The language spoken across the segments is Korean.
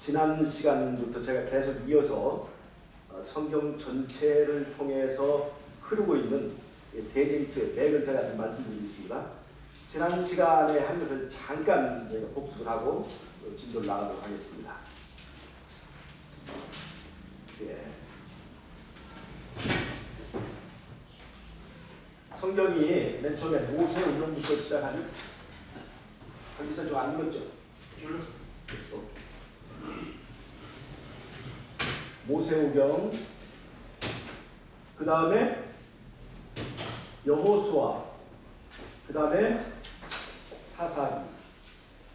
지난 시간부터 제가 계속 이어서 성경 전체를 통해서 흐르고 있는 대쟁투의 맥을 제가 좀 말씀드리겠습니다. 지난 시간에 한 것을 잠깐 저희가 복습을 하고 진도를 나가도록 하겠습니다. 예. 성경이 맨 처음에 모세오경부터 시작하는 거기서 좀 안 읽었죠? 모세오경, 그 다음에 여호수아, 그 다음에 사사기,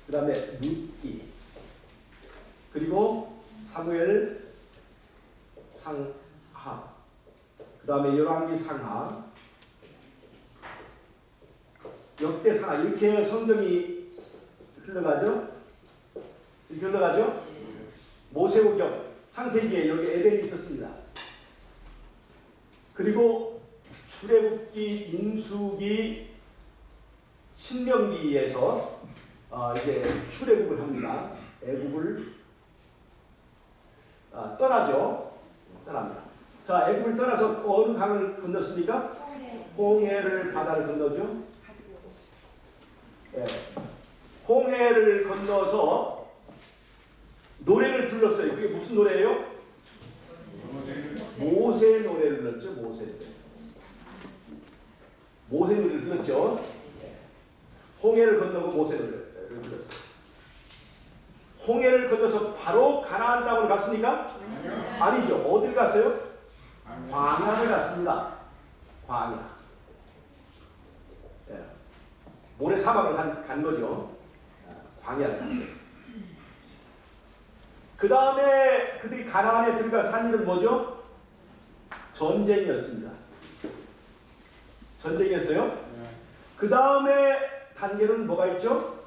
그 다음에 룻기, 그리고 사무엘 상하, 그 다음에 열왕기 상하, 역대 상하, 이렇게 성경이 흘러가죠? 이렇게 흘러가죠? 모세오경, 창세기에 여기 에덴이 있었습니다. 그리고 출애굽기, 민수기, 신명기에서 이제 출애굽을 합니다. 애굽을 떠나죠. 떠납니다. 자, 애굽을 떠나서 어느 강을 건넜습니까? 홍해를 바다를 건너죠. 네. 홍해를 건너서 노래를 불렀어요. 그게 무슨 노래예요? 모세 노래를 불렀죠. 모세 노래. 모세 노래를 불렀죠. 홍해를 건너고 모세 노래를 불렀어요. 홍해를 건너서 바로 가나안 땅으로 갔습니까? 아니죠. 어딜 갔어요? 광야를 갔습니다. 광야. 예. 모래 사막을 간 거죠. 광야를 갔어요. 그 다음에 그들이 가나안에 들어가 산 일은 뭐죠? 전쟁이었습니다. 전쟁이었어요. 그 다음에 단계는 뭐가 있죠?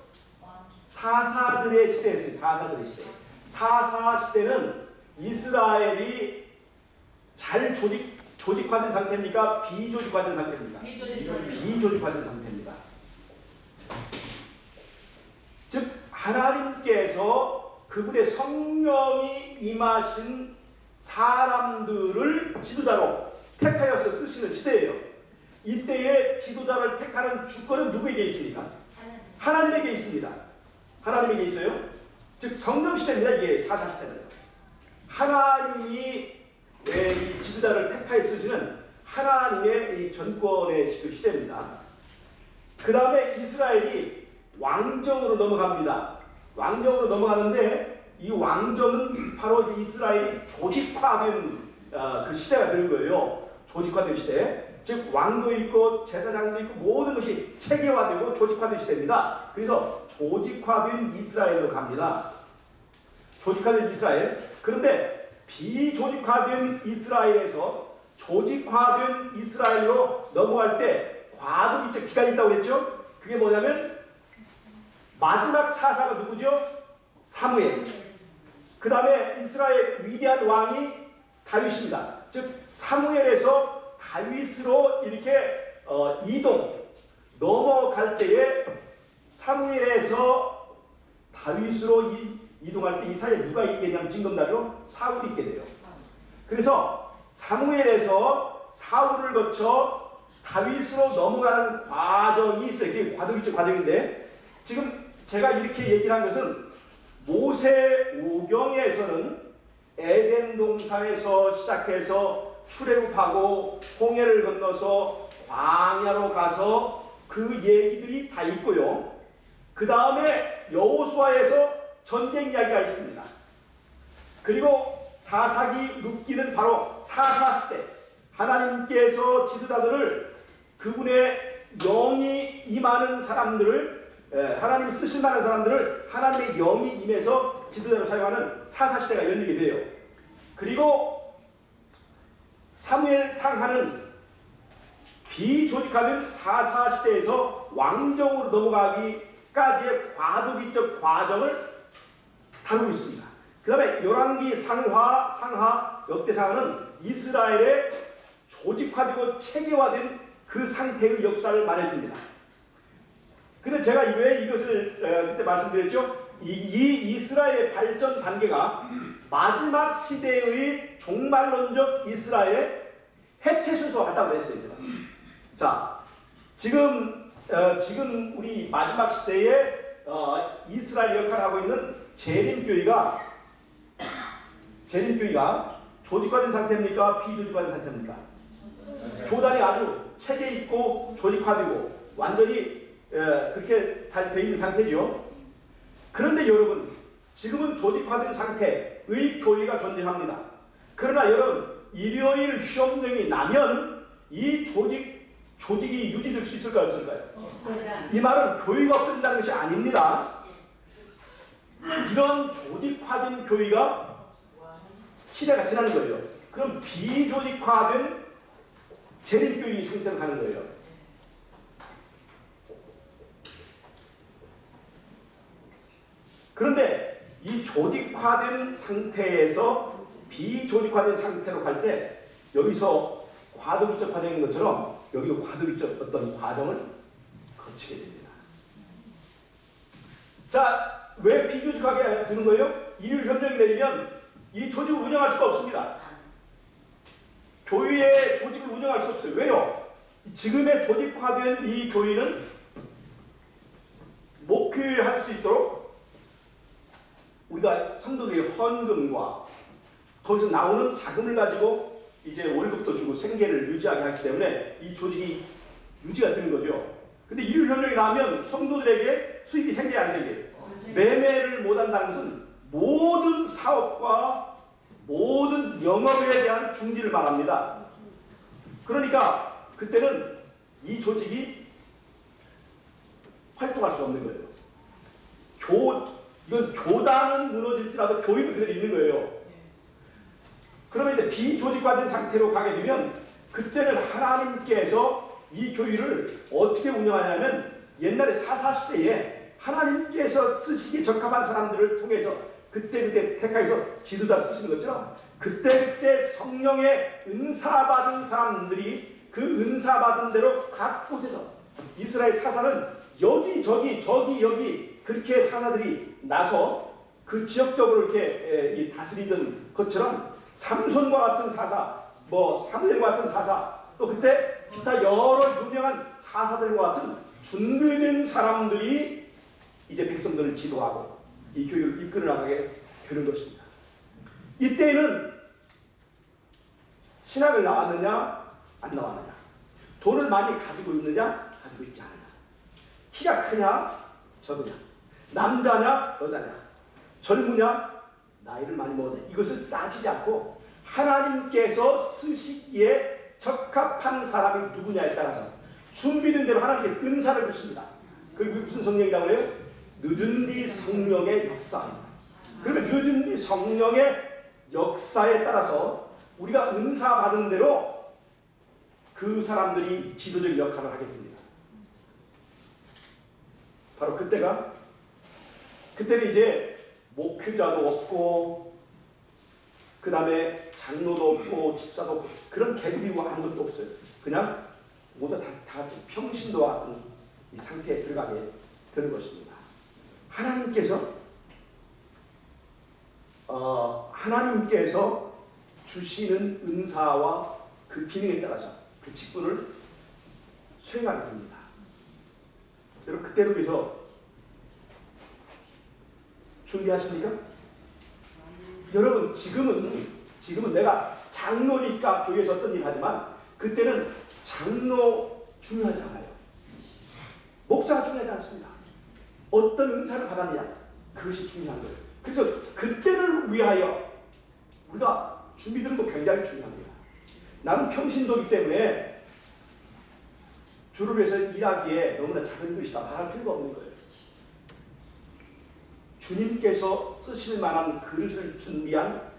사사들의 시대였어요. 사사들의 시대. 사사 시대는 이스라엘이 잘 조직화된 상태입니까? 비조직화된 상태입니까? 비조직화된 상태입니다. 즉 하나님께서 그분의 성령이 임하신 사람들을 지도자로 택하여서 쓰시는 시대예요. 이때에 지도자를 택하는 주권은 누구에게 있습니까? 하나님에게 있습니다. 하나님에게 있어요. 즉 성령시대입니다. 이게 사사시대는. 하나님이 이 지도자를 택하여 쓰시는 하나님의 이 전권의 시대입니다. 그 다음에 이스라엘이 왕정으로 넘어갑니다. 왕정으로 넘어가는데 이 왕정은 바로 이스라엘이 조직화된 그 시대가 되는 거예요. 조직화된 시대. 즉 왕도 있고 제사장도 있고 모든 것이 체계화되고 조직화된 시대입니다. 그래서 조직화된 이스라엘로 갑니다. 조직화된 이스라엘. 그런데 비조직화된 이스라엘에서 조직화된 이스라엘로 넘어갈 때 과도기적 기간이 있다고 그랬죠. 그게 뭐냐면 마지막 사사가 누구죠? 사무엘. 그 다음에 이스라엘 위대한 왕이 다윗입니다. 즉 사무엘에서 다윗으로 이렇게 넘어갈 때에 사무엘에서 다윗으로 이동할 때 이 사이에 누가 있게 되냐면 징검다리로 사울이 있게 돼요. 그래서 사무엘에서 사울을 거쳐 다윗으로 넘어가는 과정이 있어요. 이게 과도기적 과정인데 지금 제가 이렇게 얘기를 한 것은 모세오경에서는 에덴 동산에서 시작해서 출애굽하고 홍해를 건너서 광야로 가서 그 얘기들이 다 있고요. 그 다음에 여호수아에서 전쟁 이야기가 있습니다. 그리고 사사기 룻기는 바로 사사시대. 하나님께서 지도자들을 그분의 영이 임하는 사람들을 하나님이 쓰실 만한 사람들을 하나님의 영이 임해서 지도자로 사용하는 사사시대가 열리게 돼요. 그리고 사무엘 상하는 비조직화된 사사시대에서 왕정으로 넘어가기까지의 과도기적 과정을 다루고 있습니다. 그 다음에 열왕기 상하, 역대상하는 이스라엘의 조직화되고 체계화된 그 상태의 역사를 말해줍니다. 근데 제가 왜 이것을 그때 말씀드렸죠? 이 이스라엘의 발전 단계가 마지막 시대의 종말론적 이스라엘의 해체 순서와 같다고 했어요. 자, 지금 우리 마지막 시대에 이스라엘 역할을 하고 있는 재림교회가 조직화된 상태입니까? 비조직화된 상태입니까? 교단이 아주 체계 있고 조직화되고 완전히 그렇게 잘 되어 있는 상태죠. 그런데 여러분, 지금은 조직화된 상태의 교회가 존재합니다. 그러나 여러분, 일요일 시험령이 나면 이 조직이 유지될 수 있을까요? 없을까요? 이 말은 교회가 없어진다는 것이 아닙니다. 이런 조직화된 교회가 시대가 지나는 거예요. 그럼 비조직화된 재림교회 상태로 가는 거예요. 그런데 이 조직화된 상태에서 비조직화된 상태로 갈 때 여기서 과도기적 과정인 것처럼 여기도 과도기적 어떤 과정을 거치게 됩니다. 자, 왜 비조직하게 되는 거예요? 일요일 협력이 내리면 이 조직을 운영할 수가 없습니다. 교회의 조직을 운영할 수 없어요. 왜요? 지금의 조직화된 이 교회는 목회할 수 있도록 우리가 성도들의 헌금과 거기서 나오는 자금을 가지고 이제 월급도 주고 생계를 유지하게 하기 때문에 이 조직이 유지가 되는 거죠. 근데 일요일 협력이 나오면 성도들에게 수입이 생겨요, 안 생겨요? 매매를 못한다는 것은 모든 사업과 모든 영업에 대한 중지를 말합니다. 그러니까 그때는 이 조직이 활동할 수 없는 거예요. 이건 교단은 무너질지라도 교회는 그대로 있는 거예요. 그러면 이제 비조직화된 상태로 가게 되면 그때는 하나님께서 이 교회를 어떻게 운영하냐면 옛날에 사사시대에 하나님께서 쓰시기에 적합한 사람들을 통해서 그때 택하여서 지도자를 쓰시는 것처럼 그때 성령의 은사받은 사람들이 그 은사받은 대로 각 곳에서 이스라엘 사사는 여기저기 저기 여기 그렇게 사사들이 나서 그 지역적으로 이렇게 다스리던 것처럼 삼손과 같은 사사, 사무엘과 같은 사사, 또 그때 기타 여러 유명한 사사들과 같은 준비된 사람들이 이제 백성들을 지도하고 이 교육을 이끌어 나가게 되는 것입니다. 이때에는 신학을 나왔느냐 안 나왔느냐, 돈을 많이 가지고 있느냐 가지고 있지 않느냐, 키가 크냐 적으냐, 남자냐 여자냐, 젊으냐 나이를 많이 먹었냐, 이것을 따지지 않고 하나님께서 쓰시기에 적합한 사람이 누구냐에 따라서 준비된 대로 하나님께 은사를 주십니다. 그리고 무슨 성령이라고 해요? 늦은 뒤 성령의 역사입니다. 그러면 늦은 뒤 성령의 역사에 따라서 우리가 은사 받은 대로 그 사람들이 지도적 역할을 하게 됩니다. 바로 그때는 이제 목회자도 없고 그 다음에 장로도 없고 집사도 없고 그런 계급이고 아무것도 없어요. 그냥 모두 다 같이 평신도와 같은 이 상태에 들어가게 되는 것입니다. 하나님께서 주시는 은사와 그 기능에 따라서 그 직분을 수행하게 됩니다. 여러분 그때를 위해서 준비하십니까? 여러분 지금은 내가 장로니까 교회에서 어떤 일을 하지만 그때는 장로 중요하지 않아요. 목사가 중요하지 않습니다. 어떤 은사를 받았느냐 그것이 중요한 거예요. 그래서 그때를 위하여 우리가 준비되는 거 굉장히 중요합니다. 나는 평신도이기 때문에 주를 위해서 일하기에 너무나 작은 것이다 말할 필요가 없는 거예요. 주님께서 쓰실 만한 그릇을 준비한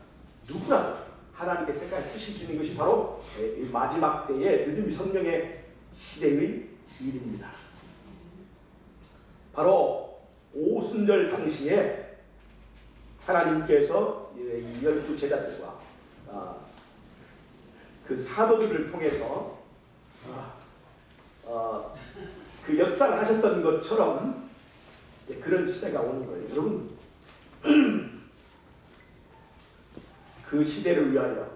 누구라도 하나님께 생각해 쓰실 수 있는 것이 바로 이 마지막 때의 늦은 성령의 시대의 일입니다. 바로 오순절 당시에 하나님께서 12 제자들과 그 사도들을 통해서 그 역사를 하셨던 것처럼 그런 시대가 오는 거예요. 여러분, 그 시대를 위하여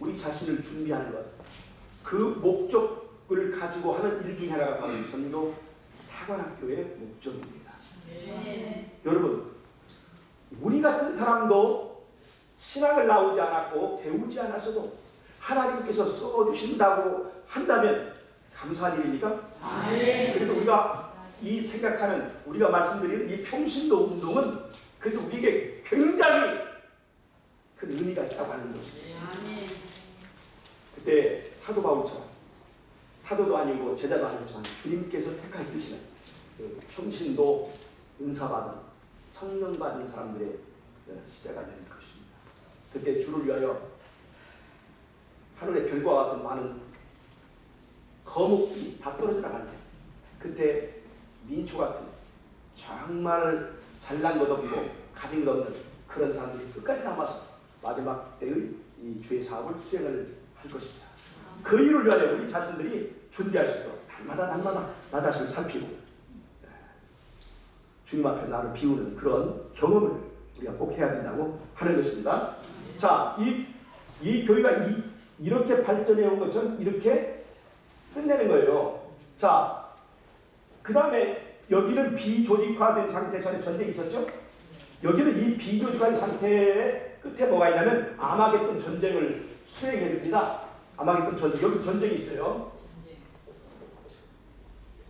우리 자신을 준비하는 것, 그 목적을 가지고 하는 일 중에 하나가 바로 전도 사관학교의 목적입니다. 여러분, 우리 같은 사람도 신학을 나오지 않았고 배우지 않았어도 하나님께서 써주신다고 한다면 감사한 일입니까? 그래서 우리가 이 생각하는, 우리가 말씀드리는 이 평신도 운동은 그래서 우리에게 굉장히 큰 의미가 있다고 하는 것입니다. 그때 사도 바울처럼, 사도도 아니고 제자도 아니지만 주님께서 택하시는 그 평신도 은사받은, 성령 받은 사람들의 시대가 될 것입니다. 그때 주를 위하여 하늘의 별과 같은 많은 거목들이 다 떨어져 나갈 때, 그때 민초 같은 정말 잘난 것 없고 가진 것 없는 그런 사람들이 끝까지 남아서 마지막 때의 이 주의 사업을 수행을 할 것입니다. 그 일을 위하여 우리 자신들이 준비할 수 있도록 날마다 나 자신을 살피고 주님 앞에 나를 비우는 그런 경험을 우리가 꼭 해야 된다고 하는 것입니다. 자, 이 교회가 이렇게 발전해 온 것은 이렇게 끝내는 거예요. 자, 그 다음에 여기는 비조직화된 상태, 전에 전쟁이 있었죠? 여기는 이 비조직화된 상태의 끝에 뭐가 있냐면 아마겟돈 전쟁을 수행해 줍니다. 아마겟돈 전쟁, 여기 전쟁이 있어요.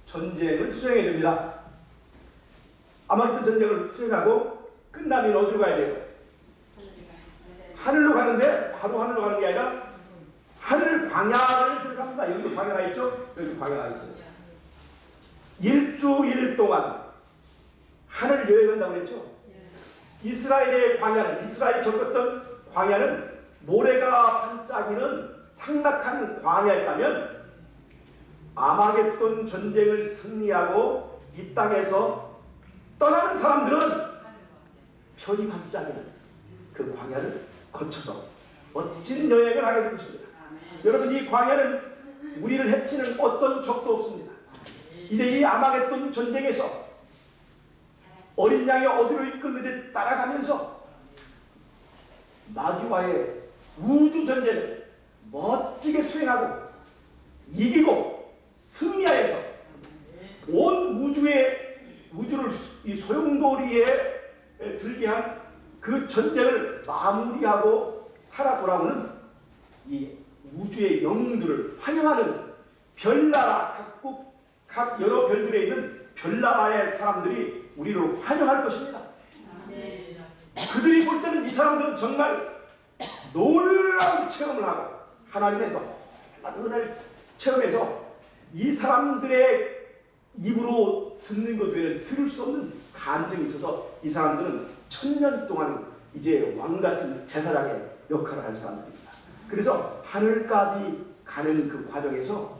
전쟁을 수행해 줍니다. 아마겟돈 전쟁을 수행하고 끝나면 어디로 가야 돼요? 하늘로 가는데 바로 하늘로 가는 게 아니라 하늘 광야를 들어갑니다. 여기도 광야가 있죠? 여기도 광야가 있어요. 일주일 동안 하늘을 여행한다고 그랬죠? 이스라엘의 광야는, 이스라엘이 겪었던 광야는 모래가 반짝이는 상락한 광야였다면 아마겟돈 전쟁을 승리하고 이 땅에서 떠나는 사람들은 별이 반짝이는 그 광야를 거쳐서 멋진 여행을 하게 될 것입니다. 여러분, 이 광야는 우리를 해치는 어떤 적도 없습니다. 이제 이 아마겟돈 전쟁에서 어린 양이 어디로 이끌리듯 따라가면서 마귀와의 우주 전쟁을 멋지게 수행하고 이기고 승리하여서 온 우주를 이 소용돌이에 들게 한 그 전쟁을 마무리하고 살아 돌아오는 이 우주의 영웅들을 환영하는 별나라, 각 여러 별들에 있는 별나라의 사람들이 우리를 환영할 것입니다. 그들이 볼 때는 이 사람들은 정말 놀라운 체험을 하고 하나님의 놀라운 은혜를 체험해서 이 사람들의 입으로 듣는 것 외에는 들을 수 없는 간증이 있어서 이 사람들은 1000년 동안 이제 왕같은 제사장의 역할을 할 사람들입니다. 그래서 하늘까지 가는 그 과정에서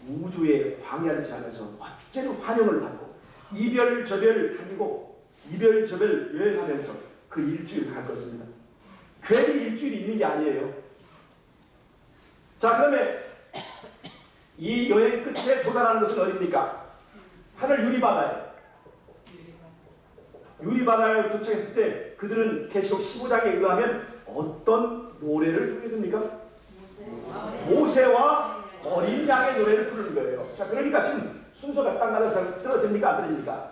우주의 광야를 지나면서 멋진 환영을 받고 이별저별 다니고 이별저별 여행하면서 그 일주일 갈 것입니다. 괜히 일주일이 있는 게 아니에요. 자, 그러면 이 여행 끝에 도달하는 것은 어디입니까? 하늘 유리바다예요. 유리바다에 도착했을 때 그들은 계시록 15장에 의하면 어떤 노래를 부르게 됩니까? 모세와 어린 양의 노래를 부르는 거예요. 자, 그러니까 지금 순서가 딱 나눠서 떨어집니까? 안 떨어집니까?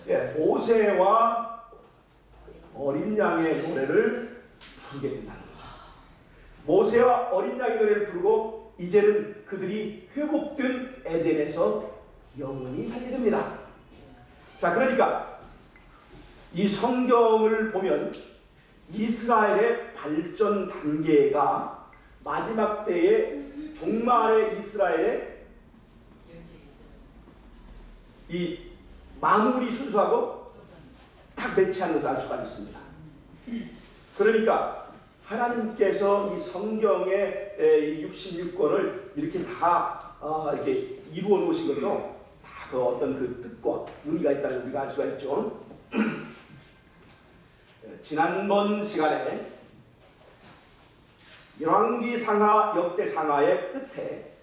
예, 모세와 어린 양의 노래를 부르게 된다는 거죠. 모세와 어린 양의 노래를 부르고 이제는 그들이 회복된 에덴에서 영원히 살게 됩니다. 자, 그러니까 이 성경을 보면 이스라엘의 발전 단계가 마지막 때에 종말의 이스라엘의 이 마무리 순서하고 딱 매치하는 것을 알 수가 있습니다. 그러니까 하나님께서 이 성경의 이 66권을 이렇게 다 이렇게 이루어 놓으신 것도 다 그 어떤 그 뜻과 의미가 있다는 우리가 알 수가 있죠. 지난번 시간에 열왕기 상하 역대 상하의 끝에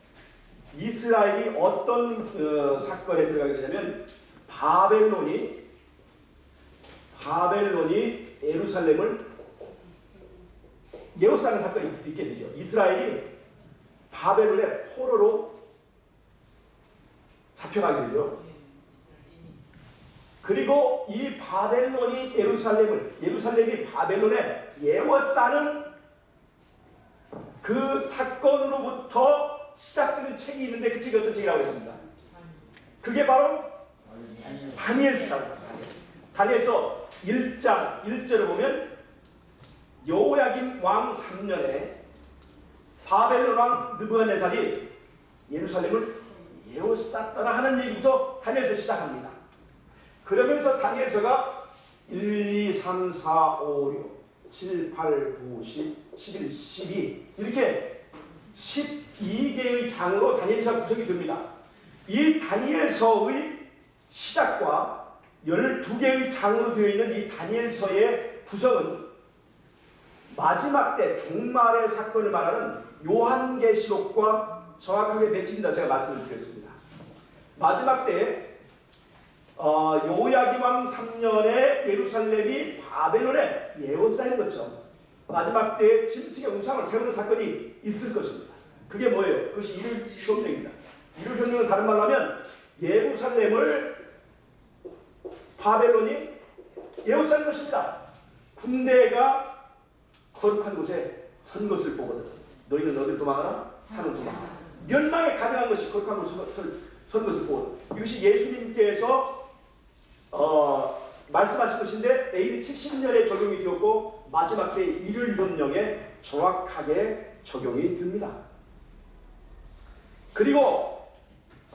이스라엘이 어떤 사건에 들어가게 되냐면 바벨론이 예루살렘을 예루살렘 사건이 있게 되죠. 이스라엘이 바벨론의 포로로 잡혀가게 되죠. 그리고 이 바벨론이 예루살렘이 바벨론에 예워싸는 그 사건으로부터 시작되는 책이 있는데 그 책이 어떤 책이라고 했습니다. 그게 바로 다니엘서라고 했습니다. 다니엘서 1장 1절을 보면 여호야김 왕 3년에 바벨론 왕 느부갓네살이 예루살렘을 예워쌌더라 하는 얘기부터 다니엘서 시작합니다. 그러면서 다니엘서가 1, 2, 3, 4, 5, 6, 7, 8, 9, 10, 11, 12 이렇게 12개의 장으로 다니엘서가 구성이 됩니다. 이 다니엘서의 시작과 12개의 장으로 되어 있는 이 다니엘서의 구성은 마지막 때 종말의 사건을 말하는 요한계시록과 정확하게 맺힌다 제가 말씀을 드렸습니다. 마지막 때 여호야김 왕 3년에 예루살렘이 바벨론에 예워싸인 거죠. 마지막 때에 짐승의 우상을 세우는 사건이 있을 것입니다. 그게 뭐예요? 그것이 일일 현명입니다. 일일 현명은 다른 말로 하면 예루살렘을 바벨론이 예워싸인 것입니다. 군대가 거룩한 곳에 선 것을 보거든. 너희는 어디로 도망하나? 산으로 도망하라. 멸망에 가져간 것이 거룩한 곳에 선 것을 보거든. 이것이 예수님께서 말씀하신 것인데 AD 70년에 적용이 되었고 마지막 때 일일 현명에 정확하게 적용이 됩니다. 그리고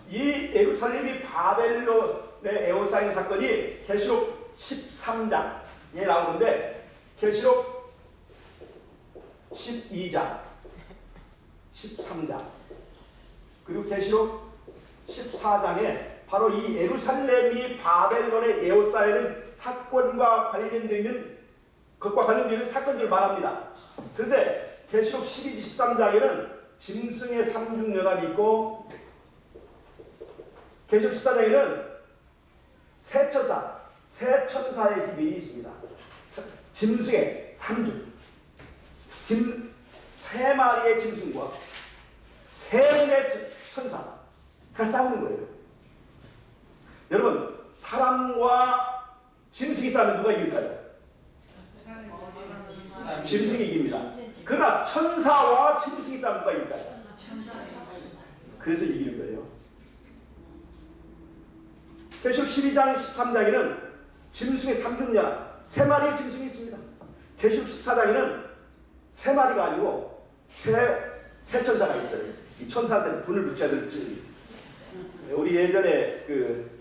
이 예루살렘이 바벨론에 에워싸인 사건이 계시록 13장에 나오는데 계시록 12장, 13장 그리고 계시록 14장에 바로 이 예루살렘이 바벨론의 에워싸이는 사건과 관련되는 것과 관련되는 사건들을 말합니다. 그런데 계시록 12, 13장에는 짐승의 삼중연합이 있고 계시록 14장에는 새 천사의 기밀이 있습니다. 짐승의 삼중 세 마리의 짐승과 세 분의 천사가 싸우는 거예요. 여러분, 사람과 짐승이 싸우면 누가 이길까요? 짐승이 이깁니다. 그러나 천사와 짐승이 싸우면 누가 이길까요? 그래서 이기는 거예요. 계시록 12장 13장에는 짐승의 삼중연합 세 마리의 짐승이 있습니다. 계시록 14장에는 세 마리가 아니고 세 천사가 있어요. 이 천사한테 분을 붙여야 될지. 우리 예전에 그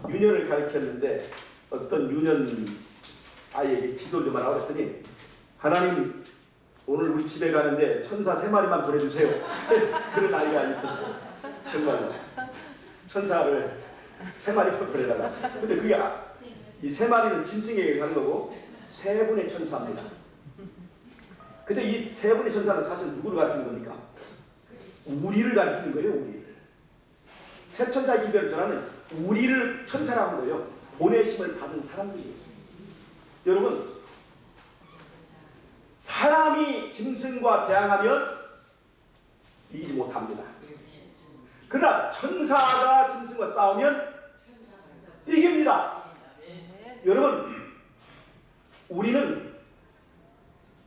유년을 가르쳤는데 어떤 유년 아이에게 기도를 좀 하라고 했더니 하나님 오늘 우리 집에 가는데 천사 세 마리만 보내주세요. 그런 아이가 있었어요. 정말 천사를 세 마리 보내달라. 근데 그게 이 세 마리는 짐승에게 가는 거고 세 분의 천사입니다. 근데 이 세 분의 천사는 사실 누구를 가리키는 겁니까? 우리를 가리키는 거예요. 우리를. 세 천사의 기별을 전하는 우리를 천사라고 하는 거예요. 보내심을 받은 사람들이에요. 여러분, 사람이 짐승과 대항하면 이기지 못합니다. 그러나 천사가 짐승과 싸우면 이깁니다. 여러분, 우리는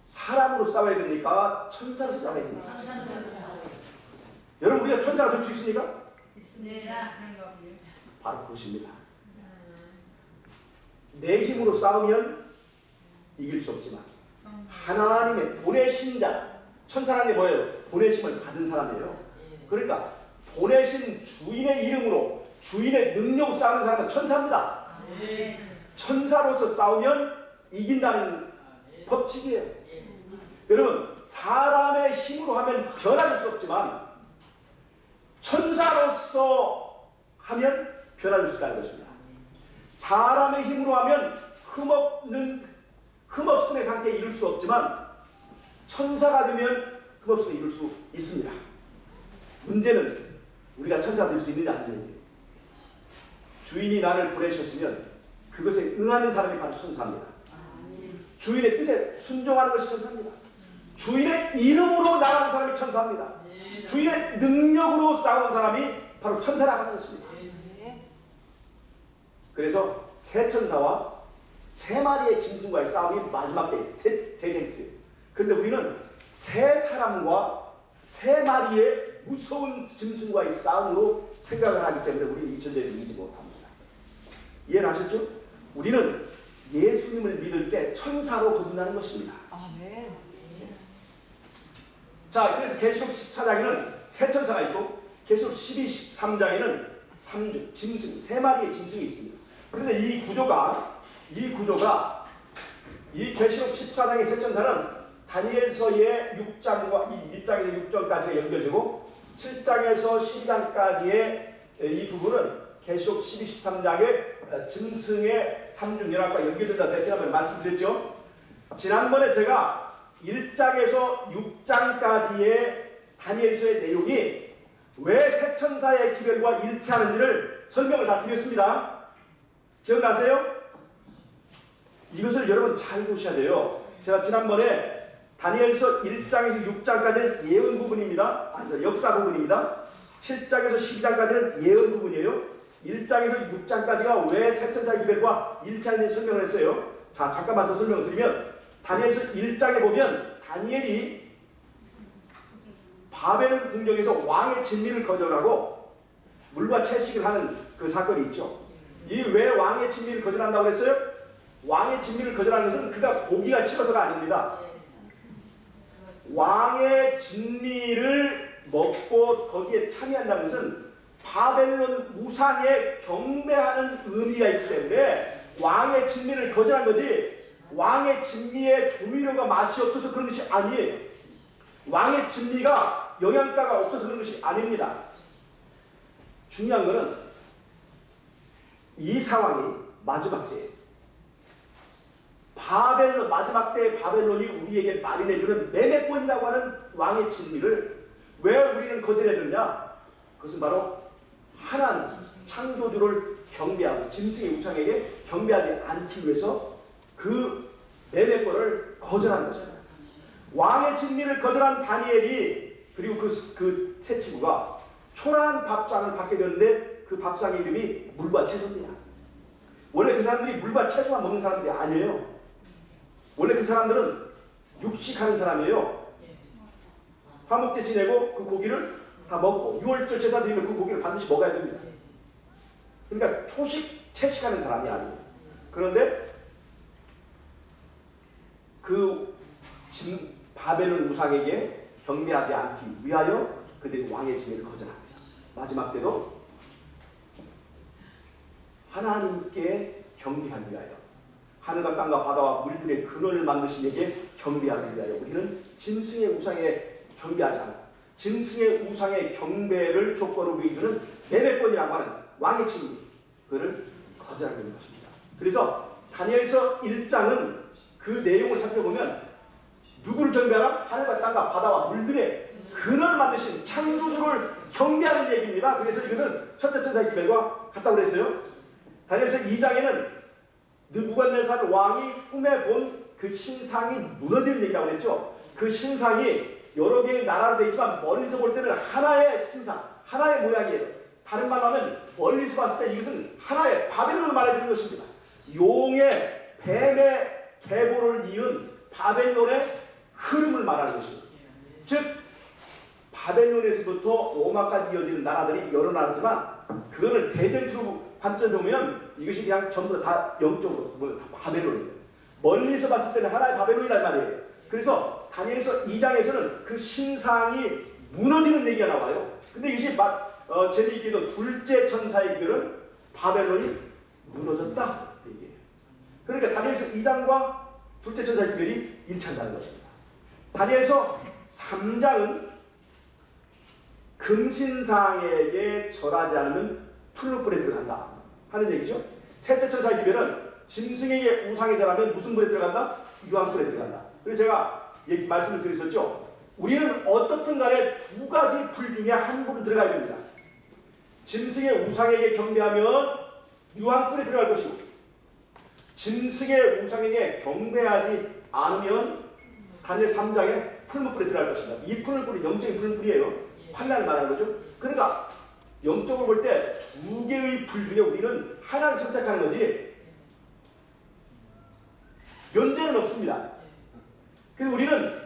사람으로 싸워야 됩니까? 천사로 싸워야 됩니까? 여러분, 우리가 천사가 될 수 있습니까? 있습니다. 바로 그것입니다. 내 힘으로 싸우면 이길 수 없지만 하나님의 보내신 자, 천사라는 게 뭐예요? 보내심을 받은 사람이에요. 그러니까 보내신 주인의 이름으로 주인의 능력으로 싸우는 사람은 천사입니다. 천사로서 싸우면 이긴다는 법칙이에요. 여러분, 사람의 힘으로 하면 변화될 수 없지만 천사로서 하면 변화될 수 있다는 것입니다. 사람의 힘으로 하면 흠없음의 상태에 이룰 수 없지만 천사가 되면 흠없음에 이룰 수 있습니다. 문제는 우리가 천사 될 수 있느냐 아니냐. 주인이 나를 보내셨으면 그것에 응하는 사람이 바로 천사입니다. 주인의 뜻에 순종하는 것이 천사입니다. 주인의 이름으로 나가는 사람이 천사입니다. 주인의 능력으로 싸우는 사람이 바로 천사라고 하는 것입니다. 그래서 세 천사와 세 마리의 짐승과의 싸움이 마지막 때 대쟁투예요. 그런데 우리는 세 사람과 세 마리의 무서운 짐승과의 싸움으로 생각을 하기 때문에 우리는 이 전쟁을 이기지 못합니다. 이해를 하셨죠? 우리는 예수님을 믿을 때 천사로 거듭나는 것입니다. 아멘. 자, 그래서 계시록 14장에는 세 천사가 있고 계시록 12, 13장에는 짐승, 세 마리의 짐승이 있습니다. 그런데 이 구조가 이 계시록 14장의 세 천사는 다니엘서의 6장과 이 1장에서 6장까지가 연결되고 7장에서 12장까지의 이 부분은 계시록 12, 13장의 짐승의 삼중연합과 연결된다. 제가 지난번에 말씀드렸죠. 지난번에 제가 1장에서 6장까지의 다니엘서의 내용이 왜 세 천사의 기별과 일치하는지를 설명을 다 드렸습니다. 기억나세요? 이것을 여러분 잘 보셔야 돼요. 제가 지난번에 다니엘서 1장에서 6장까지는 예언 부분입니다. 아니, 역사 부분입니다. 7장에서 12장까지는 예언 부분이에요. 1장에서 6장까지가 왜 세 천사의 기별과 일치하는지 설명을 했어요. 자, 잠깐만 더 설명을 드리면 다니엘서 1장에 보면 다니엘이 바벨론 궁정에서 왕의 진미를 거절하고 물과 채식을 하는 그 사건이 있죠. 이 왜 왕의 진미를 거절한다고 했어요? 왕의 진미를 거절하는 것은 그가 고기가 싫어서가 아닙니다. 왕의 진미를 먹고 거기에 참여한다는 것은 바벨론 우상에 경배하는 의미가 있기 때문에 왕의 진미를 거절한 거지, 왕의 진미에 조미료가 맛이 없어서 그런 것이 아니에요. 왕의 진미가 영양가가 없어서 그런 것이 아닙니다. 중요한 것은 이 상황이 마지막 때예요. 바벨론, 마지막 때 바벨론이 우리에게 마련해주는 매매권이라고 하는 왕의 진미를 왜 우리는 거절해줬냐? 그것은 바로 하나님, 창조주를 경배하고 짐승의 우상에게 경배하지 않기 위해서 그 매매권을 거절한 것입니다. 왕의 진미를 거절한 다니엘이 그리고 그 세 친구가 초라한 밥상을 받게 되는데 그 밥상의 이름이 물과 채소입니다. 원래 그 사람들이 물과 채소만 먹는 사람들이 아니에요. 원래 그 사람들은 육식하는 사람이에요. 화목제 지내고 그 고기를 다 먹고 6월절 제사 드리면 그 고기를 반드시 먹어야 됩니다. 그러니까 초식, 채식하는 사람이 아니에요. 그런데 그 바벨론 우상에게 경배하지 않기 위하여 그들이 왕의 진미를 거절합니다. 마지막 때도 하나님께 경배하기 위하여, 하늘과 땅과 바다와 물들의 근원을 만드신 이에게 경배하기 위하여 우리는 짐승의 우상에 경배하지 않고 짐승의 우상의 경배를 조건으로 보여주는 매매권이라고 하는 왕의 진미, 그를 거절하게 되는 것입니다. 그래서 다니엘서 1장은 그 내용을 살펴보면 누구를 경배하라? 하늘과 땅과 바다와 물들의 근원을 만드신 창조주를 경배하는 얘기입니다. 그래서 이것은 첫째 천사의 기별과 같다고 그랬어요. 다니엘서 2장에는 느부갓네살 왕이 꿈에 본 그 신상이 무너지는 얘기라고 했죠. 그 신상이 여러 개의 나라로 되어 있지만 멀리서 볼 때는 하나의 신상, 하나의 모양이에요. 다른 말로 하면 멀리서 봤을 때 이것은 하나의 바벨론을 말해주는 것입니다. 용의, 뱀의 계보를 이은 바벨론의 흐름을 말하는 것입니다. 즉 바벨론에서부터 로마까지 이어지는 나라들이 여러 나라지만 그거를 대전투로 관점에 보면 이것이 그냥 전부 다 영적으로 다 바벨론이에요. 멀리서 봤을 때는 하나의 바벨론이란 말이에요. 그래서 다니엘서 2장에서는 그 신상이 무너지는 얘기가 나와요. 근데 이것이 재미있게도 둘째 천사의 기별은 바벨론이 무너졌다 얘기해요. 그러니까 다니엘서 2장과 둘째 천사의 기별이 일치한다는 것입니다. 다니엘서 3장은 금신상에게 절하지 않으면 풀무불에 들어간다 하는 얘기죠. 셋째 천사의 기별은 짐승에게 우상에 절하면 무슨 불에 들어간다? 유황불에 들어간다. 그래서 제가 말씀을 드렸었죠. 우리는 어떻든 간에 두 가지 불 중에 한 불은 들어가야 됩니다. 짐승의 우상에게 경배하면 유황불에 들어갈 것이고 짐승의 우상에게 경배하지 않으면 다니엘 3장에 풀무불에 들어갈 것입니다. 이 풀무불이 영적인 풀무불이에요. 환난을 말하는 거죠. 그러니까 영적으로 볼 때 두 개의 불 중에 우리는 하나를 선택하는 거지 연재는 없습니다. 그래서 우리는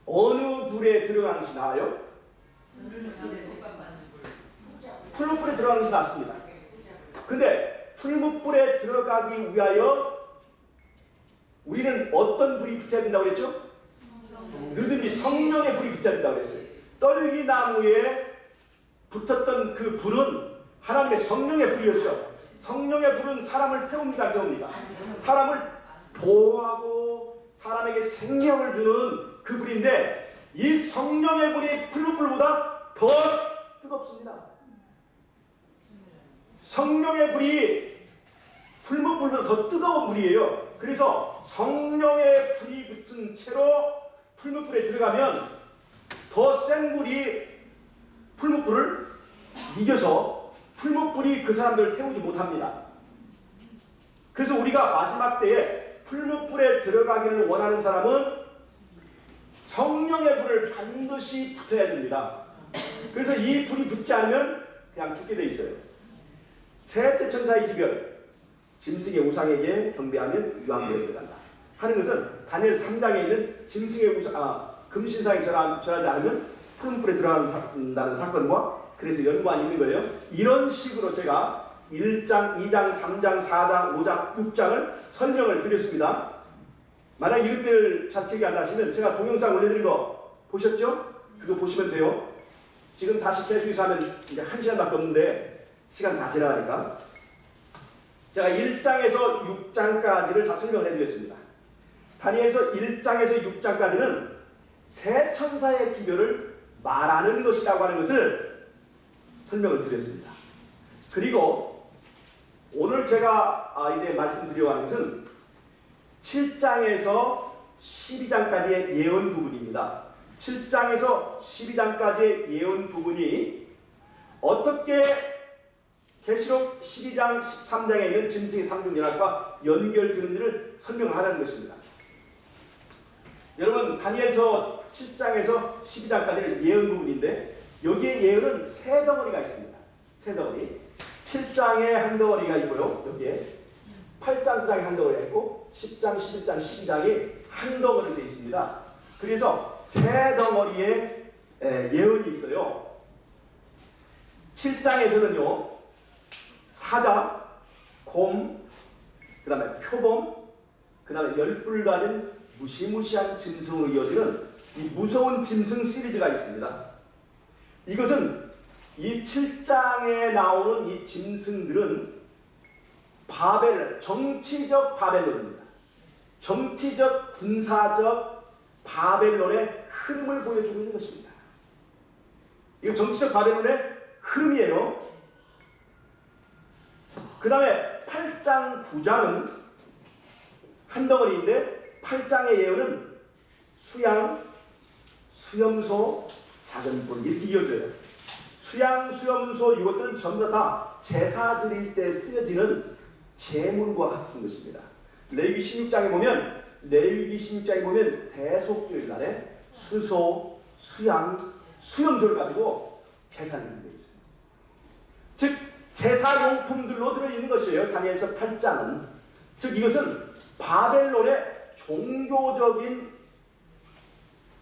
어느 불에 들어가는 것이 나아요? 풀무불에 들어가는 것이 낫습니다. 근데 풀무불에 들어가기 위하여 우리는 어떤 불이 붙어야 된다고 그랬죠? 느든지 성령의 불이 붙어야 된다고 그랬어요. 떨기나무에 붙었던 그 불은 하나님의 성령의 불이었죠. 성령의 불은 사람을 태웁니까? 안 태웁니까? 사람을 보호하고 사람에게 생명을 주는 그 불인데 이 성령의 불이 풀무불보다 더 뜨겁습니다. 성령의 불이 풀무불보다 더 뜨거운 불이에요. 그래서 성령의 불이 붙은 채로 풀무불에 들어가면 더 센 불이 풀무불을 이겨서 풀무불이 그 사람들을 태우지 못합니다. 그래서 우리가 마지막 때에 풀무불에 들어가기를 원하는 사람은 성령의 불을 반드시 붙어야 됩니다. 그래서 이 불이 붙지 않으면 그냥 죽게 돼 있어요. 셋째 천사의 기별, 짐승의 우상에게 경배하면 유황불에 들어간다 하는 것은 다니엘 3장에 있는 짐승의 금신상에 절하지 않으면 풀무불에 들어간다는 사건과 그래서 연관이 있는 거예요. 이런 식으로 제가 1장, 2장, 3장, 4장, 5장, 6장을 설명을 드렸습니다. 만약 이것들 잘 기억이 안 나시면 제가 동영상 올려드린 거 보셨죠? 그거 보시면 돼요. 지금 다시 계속해서 하면 이제 1시간밖에 없는데 시간 다 지나가니까 제가 1장에서 6장까지를 다 설명을 해드렸습니다. 다니엘서 1장에서 6장까지는 새 천사의 기별을 말하는 것이라고 하는 것을 설명을 드렸습니다. 그리고 오늘 제가 이제 말씀드리려고 하는 것은 7장에서 12장까지의 예언 부분입니다. 7장에서 12장까지의 예언 부분이 어떻게 계시록 12장, 13장에 있는 짐승의 상중연합과 연결되는지를 설명을 하라는 것입니다. 여러분 다니엘서 7장에서 12장까지는 예언 부분인데 여기에 예언은 세 덩어리가 있습니다. 세 덩어리. 7장에 한 덩어리가 있고요. 여기에 8장, 9장에 한 덩어리가 있고 10장, 11장, 12장에 한 덩어리가 되어 있습니다. 그래서 세 덩어리의 예언이 있어요. 7장에서는요. 사자, 곰, 그 다음에 표범, 그 다음에 열불 가진 무시무시한 짐승으로 이어지는 이 무서운 짐승 시리즈가 있습니다. 이것은 이 7장에 나오는 이 짐승들은 정치적 바벨론입니다. 정치적, 군사적 바벨론의 흐름을 보여주고 있는 것입니다. 이거 정치적 바벨론의 흐름이에요. 그 다음에 8장, 9장은 한 덩어리인데 8장의 예언은 수양, 수염소, 작은 뿔 이렇게 이어져요. 수양, 수염소 이것들은 전부 다 제사 드릴 때 쓰여지는 제물과 같은 것입니다. 레위기 16장에 보면 대속죄일 날에 수소, 수양, 수염소를 가지고 제사를 드리고 있어요. 즉 제사용품들로 들어있는 것이에요. 다니엘서 8장은. 즉 이것은 바벨론의 종교적인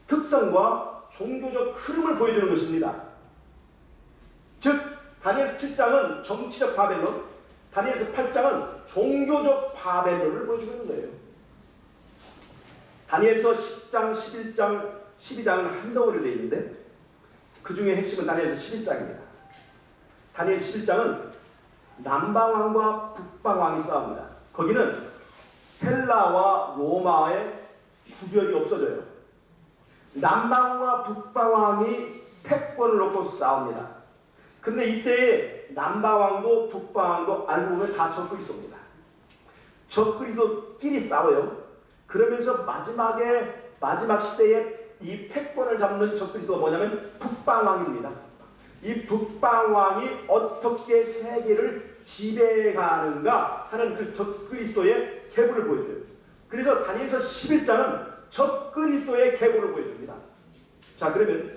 특성과 종교적 흐름을 보여주는 것입니다. 즉 다니엘서 7장은 정치적 바벨론, 다니엘서 8장은 종교적 바벨론을 보여주고 있는 거예요. 다니엘서 10장, 11장, 12장은 한 덩어리로 되어 있는데 그 중에 핵심은 다니엘서 11장입니다. 다니엘 11장은 남방왕과 북방왕이 싸웁니다. 거기는 헬라와 로마의 구별이 없어져요. 남방왕과 북방왕이 패권을 놓고 싸웁니다. 근데 이때에 남방왕도 북방왕도 알고 보면 다 적그리스도입니다. 적그리스도끼리 싸워요. 그러면서 마지막 시대에 이 패권을 잡는 적그리스도가 뭐냐면 북방왕입니다. 이 북방왕이 어떻게 세계를 지배해가는가 하는 그 적그리스도의 계보를 보여줘요. 그래서 다니엘서 11장은 적그리스도의 계보를 보여줍니다. 자, 그러면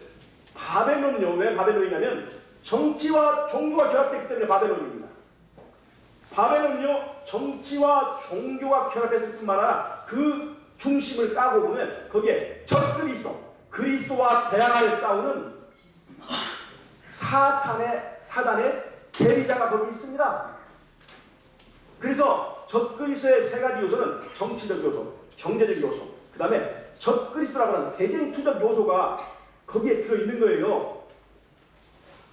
바벨론은요, 왜 바벨론이냐면 정치와 종교가 결합됐기 때문에 바벨론입니다. 바벨론은요, 정치와 종교가 결합했을 뿐만 아니라 그 중심을 까고 보면 거기에 적그리스도, 그리스도와 대항하여 싸우는 사단의 대리자가 거기 있습니다. 그래서 적그리스도의 세 가지 요소는 정치적 요소, 경제적 요소, 그 다음에 적그리스도라고 하는 대쟁투적 요소가 거기에 들어있는 거예요.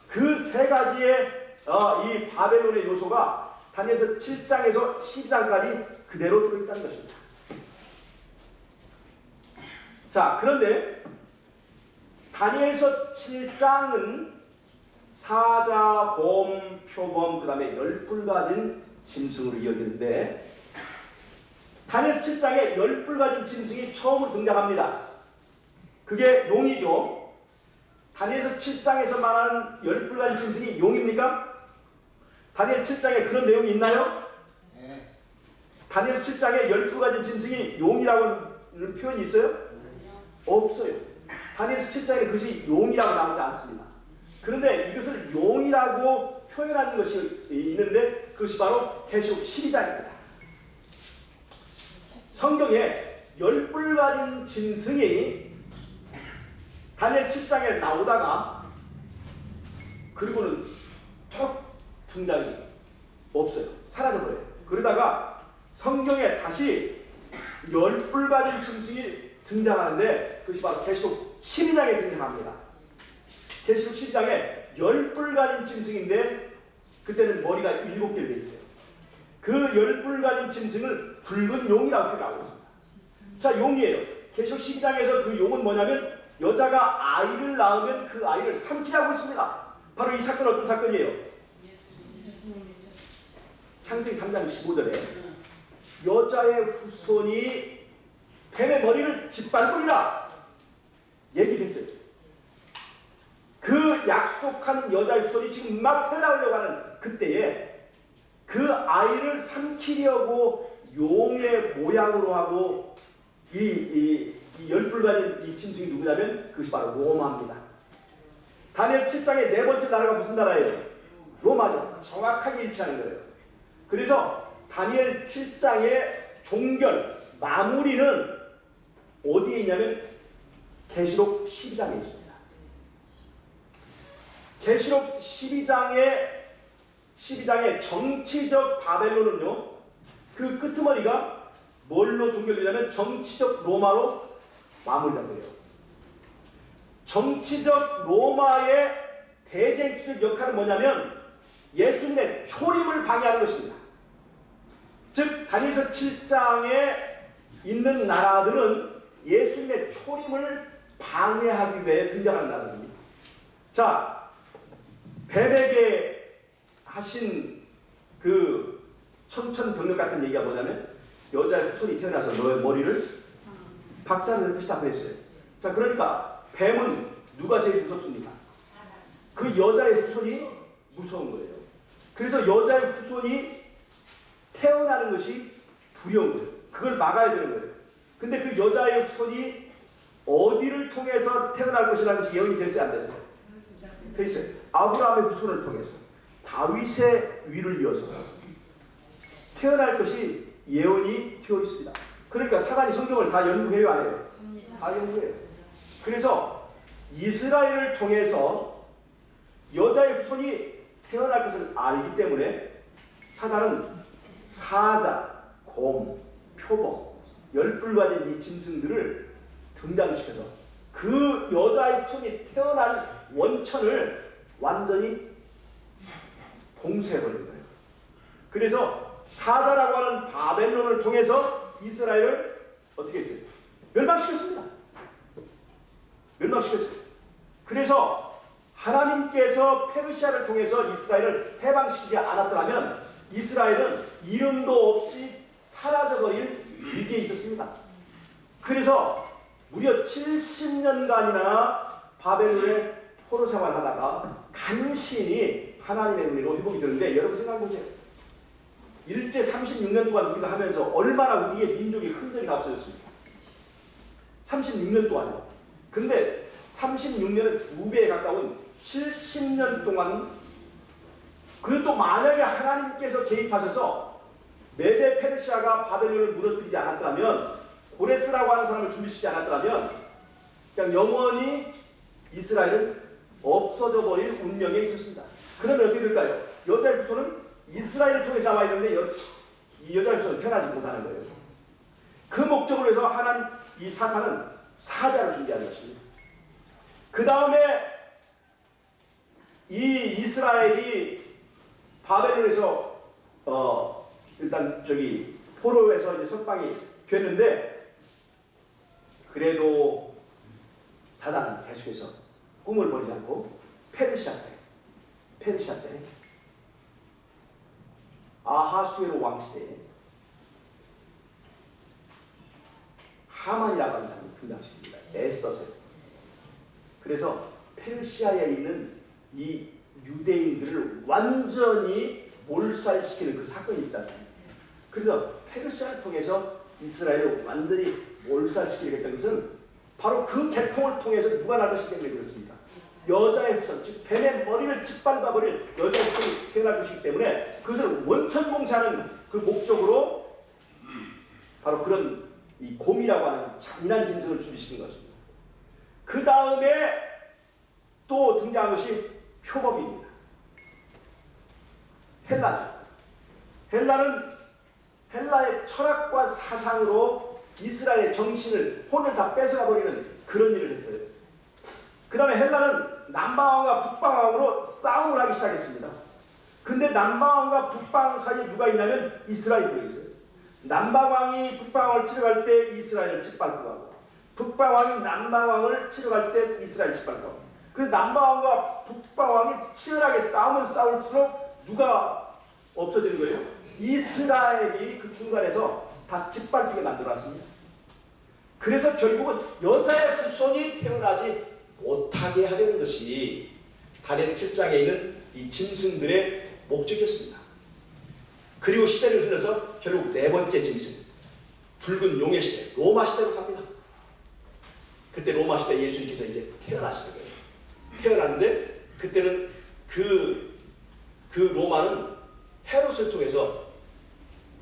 그 세 가지의 이 바벨론의 요소가 다니엘서 7장에서 12장까지 그대로 들어있다는 것입니다. 자, 그런데 다니엘서 7장은 사자, 곰, 표범, 그 다음에 10뿔 가진 짐승으로 이어지는데 다니엘 7장에 10뿔 가진 짐승이 처음으로 등장합니다. 그게 용이죠. 다니엘서 7장에서 말하는 10뿔 가진 짐승이 용입니까? 다니엘 7장에 그런 내용이 있나요? 네. 다니엘 7장에 10뿔 가진 짐승이 용이라고 하는 표현이 있어요? 없어요. 다니엘 7장에 그것이 용이라고 나오지 않습니다. 그런데 이것을 용이라고 표현하는 것이 있는데 그것이 바로 계시록 12장입니다. 성경에 10뿔 가진 짐승이 다니엘 7장에 나오다가 그리고는 툭 등장이 없어요. 사라져버려요. 그러다가 성경에 다시 10뿔 가진 짐승이 등장하는데 그것이 바로 계시록 12장에 등장합니다. 계시록 12장에 10뿔 가진 짐승인데 그때는 머리가 7개로 되어 있어요. 그 10뿔 가진 짐승을 붉은 용이라고 표현하고 있습니다. 자, 용이에요. 계시록 12장에서 그 용은 뭐냐면 여자가 아이를 낳으면 그 아이를 삼키라고 했습니다. 바로 이 사건은 어떤 사건이에요? 창세기 3장 15절에 여자의 후손이 뱀의 머리를 짓밟으리라 얘기했어요. 그 약속한 여자의 후손이 지금 막 태어나려고 하는 그때에 그 아이를 삼키려고 용의 모양으로 하고 이 10뿔 가진 이 짐승이 누구냐면 그것이 바로 로마입니다. 다니엘 7장의 네 번째 나라가 무슨 나라예요? 로마죠. 정확하게 일치하는 거예요. 그래서 다니엘 7장의 종결, 마무리는 어디에 있냐면 계시록 12장에 있습니다. 계시록 12장의 정치적 바벨론은요, 그 끄트머리가 뭘로 종결되냐면 정치적 로마로 마무리가 돼요. 정치적 로마의 대쟁투적 역할은 뭐냐면 예수님의 초림을 방해하는 것입니다. 즉 다니엘서 7장에 있는 나라들은 예수님의 초림을 방해하기 위해 등장하는 나라입니다. 자, 뱀에게 하신 그 청천벽력 같은 얘기가 뭐냐면 여자의 후손이 태어나서 너의 머리를 박살낼 것이다 그랬어요. 자, 그러니까 뱀은 누가 제일 무섭습니까? 그 여자의 후손이 무서운 거예요. 그래서 여자의 후손이 태어나는 것이 두려운 거예요. 그걸 막아야 되는 거예요. 근데 그 여자의 후손이 어디를 통해서 태어날 것이라는 것이 예언이 됐어요, 안 됐어요? 됐어요. 아브라함의 후손을 통해서 다윗의 위를 이어서 태어날 것이 예언이 되어 있습니다. 그러니까 사단이 성경을 다 연구해요, 안 해요? 다 연구해요. 그래서 이스라엘을 통해서 여자의 후손이 태어날 것을 알기 때문에 사단은 사자, 곰, 표범, 10뿔 가진 이 짐승들을 등장시켜서 그 여자의 후손이 태어난 원천을 완전히 봉쇄해버린 거예요. 그래서 사자라고 하는 바벨론을 통해서 이스라엘을 어떻게 했어요? 멸망시켰습니다. 멸망시켰어요. 그래서 하나님께서 페르시아를 통해서 이스라엘을 해방시키지 않았더라면 이스라엘은 이름도 없이 사라져버릴 위기에 있었습니다. 그래서 무려 70년간이나 바벨론에 포로 생활하다가 간신히 하나님의 은혜로 회복이 되는데 여러분 생각해보세요. 일제 36년 동안 우리가 하면서 얼마나 우리의 민족의 흔적이 다 없어졌습니까? 36년 동안요. 근데 36년은 2배에 가까운 70년 동안 그것도 만약에 하나님께서 개입하셔서 메데 페르시아가 바벨론을 무너뜨리지 않았다면, 고레스라고 하는 사람을 준비시키지 않았다면 그냥 영원히 이스라엘은 없어져 버릴 운명에 있었습니다. 그러면 어떻게 될까요? 여자의 후손은 이스라엘을 통해 나와야 되는데 이 여자의 후손은 태어나지 못하는 거예요. 그 목적으로 해서 하나님, 이 사탄은 사자를 준비한 것입니다. 그 다음에 이 이스라엘이 바벨론에서 일단 포로에서 이제 석방이 됐는데, 그래도 사단은 계속해서 꿈을 버리지 않고 페르시아 때 아하수에로 왕 시대에 하만이라고 하는 사람을 등장시킵니다. 에스더서요. 그래서 페르시아에 있는 이 유대인들을 완전히 몰살시키는 그 사건이 있었습니다. 그래서 페르시아를 통해서 이스라엘을 완전히 몰살시키게 됐던 것은 바로 그 계통을 통해서 누가 날 것이기 때문에 그렇습니다. 여자의 후손, 즉 뱀의 머리를 짓밟아버릴 여자의 후손이 태어날 것이기 때문에 그것을 원천봉쇄하는 그 목적으로 바로 그런 이 곰이라고 하는 잔인한 짐승을 준비시킨 것입니다. 그 다음에 또 등장한 것이 표범입니다. 헬라는 헬라의 철학과 사상으로 이스라엘의 정신을, 혼을 다 뺏어가 버리는 그런 일을 했어요. 그 다음에 헬라는 남방왕과 북방왕으로 싸움을 하기 시작했습니다. 근데 남방왕과 북방왕 사이에 누가 있냐면 이스라엘이 들어있어요. 남방왕이 북방왕을 치러 갈 때 이스라엘을 짓밟고 가고, 북방왕이 남방왕을 치러 갈 때 이스라엘을 짓밟고 가고, 그래서 남방왕과 북방왕이 치열하게 싸우면 싸울수록 누가 없어지는 거예요? 이스라엘이 그 중간에서 다 짓밟히게 만들어놨습니다. 그래서 결국은 여자의 후손이 태어나지 못하게 하려는 것이 다니엘 7장에 있는 이 짐승들의 목적이었습니다. 그리고 시대를 흘러서 결국 네 번째 짐승, 붉은 용의 시대, 로마 시대로 갑니다. 그때 로마 시대 예수님께서 이제 태어나시는 거예요. 태어났는데 그때는 그 로마는 헤롯을 통해서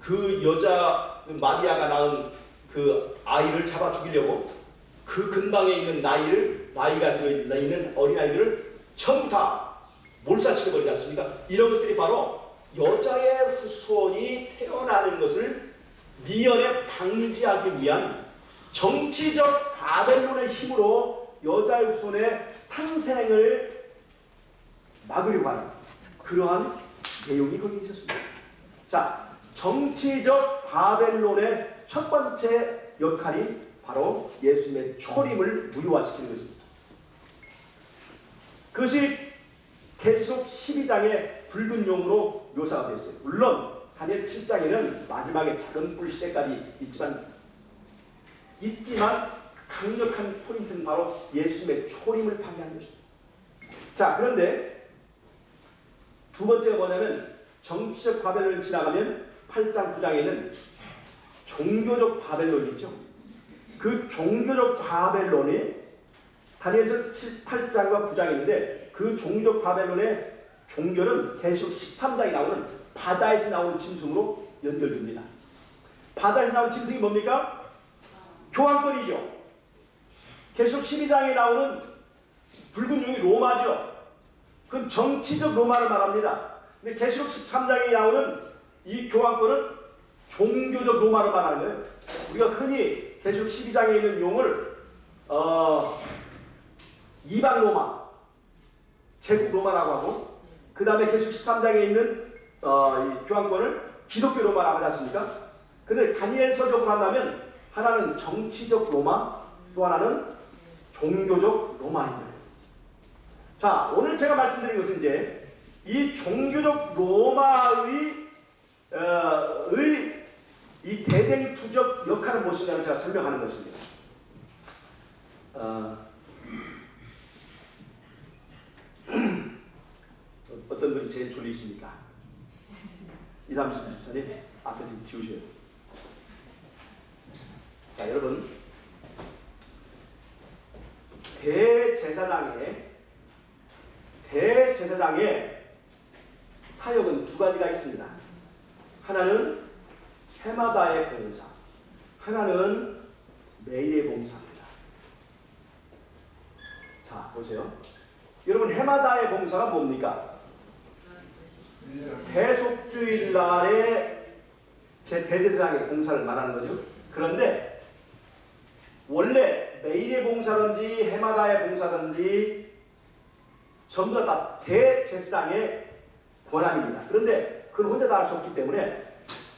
그 여자 마리아가 낳은 그 아이를 잡아 죽이려고 그 근방에 있는 나이가 들어있는 어린아이들을 전부 다 몰살시켜버리지 않습니까? 이런 것들이 바로 여자의 후손이 태어나는 것을 미연에 방지하기 위한 정치적 바벨론의 힘으로 여자의 후손의 탄생을 막으려고 하는 그러한 내용이 거기 있었습니다. 자, 정치적 바벨론의 첫 번째 역할이 바로 예수님의 초림을 무효화시키는 것입니다. 그것이 계시록 12장의 붉은 용으로 묘사가 되어 있어요. 물론 다니엘 7장에는 마지막에 작은 뿔 시대까지 있지만 강력한 포인트는 바로 예수님의 초림을 파괴하는 것입니다. 자, 그런데 두 번째가 뭐냐면 정치적 바벨론을 지나가면 8장 9장에는 종교적 바벨론이 있죠. 그 종교적 바벨론이 다니엘서 8장과 9장에 있는데 그 종교적 바벨론의 종교는 계속 13장에 나오는 바다에서 나오는 짐승으로 연결됩니다. 바다에서 나오는 짐승이 뭡니까? 교황권이죠. 계속 12장에 나오는 붉은 용이 로마죠. 그건 정치적 로마를 말합니다. 근데 계시록 13장에 나오는 이 교황권은 종교적 로마를 말하는 거예요. 우리가 흔히 계시록 12장에 있는 용을 이방 로마, 제국 로마라고 하고, 그 다음에 계시록 13장에 있는 이 교황권을 기독교 로마라고 하지 않습니까? 근데 다니엘서적으로 한다면 하나는 정치적 로마, 또 하나는 종교적 로마입니다. 자, 오늘 제가 말씀드린 것은 이제 이 종교적 로마의 이 대댕투적 역할은 무엇이냐를 제가 설명하는 것입니다. 돌리십니까? 2, 30사님 앞에 좀 지우셔요. 자, 여러분, 대제사장의 사역은 두 가지가 있습니다. 하나는 해마다의 봉사, 하나는 매일의 봉사입니다. 자, 보세요. 여러분, 해마다의 봉사가 뭡니까? 대속주일 날에 제 대제사장의 봉사를 말하는 거죠. 그런데 원래 매일의 봉사든지 해마다의 봉사든지 전부 다 대제사장의 권한입니다. 그런데 그걸 혼자 다 할 수 없기 때문에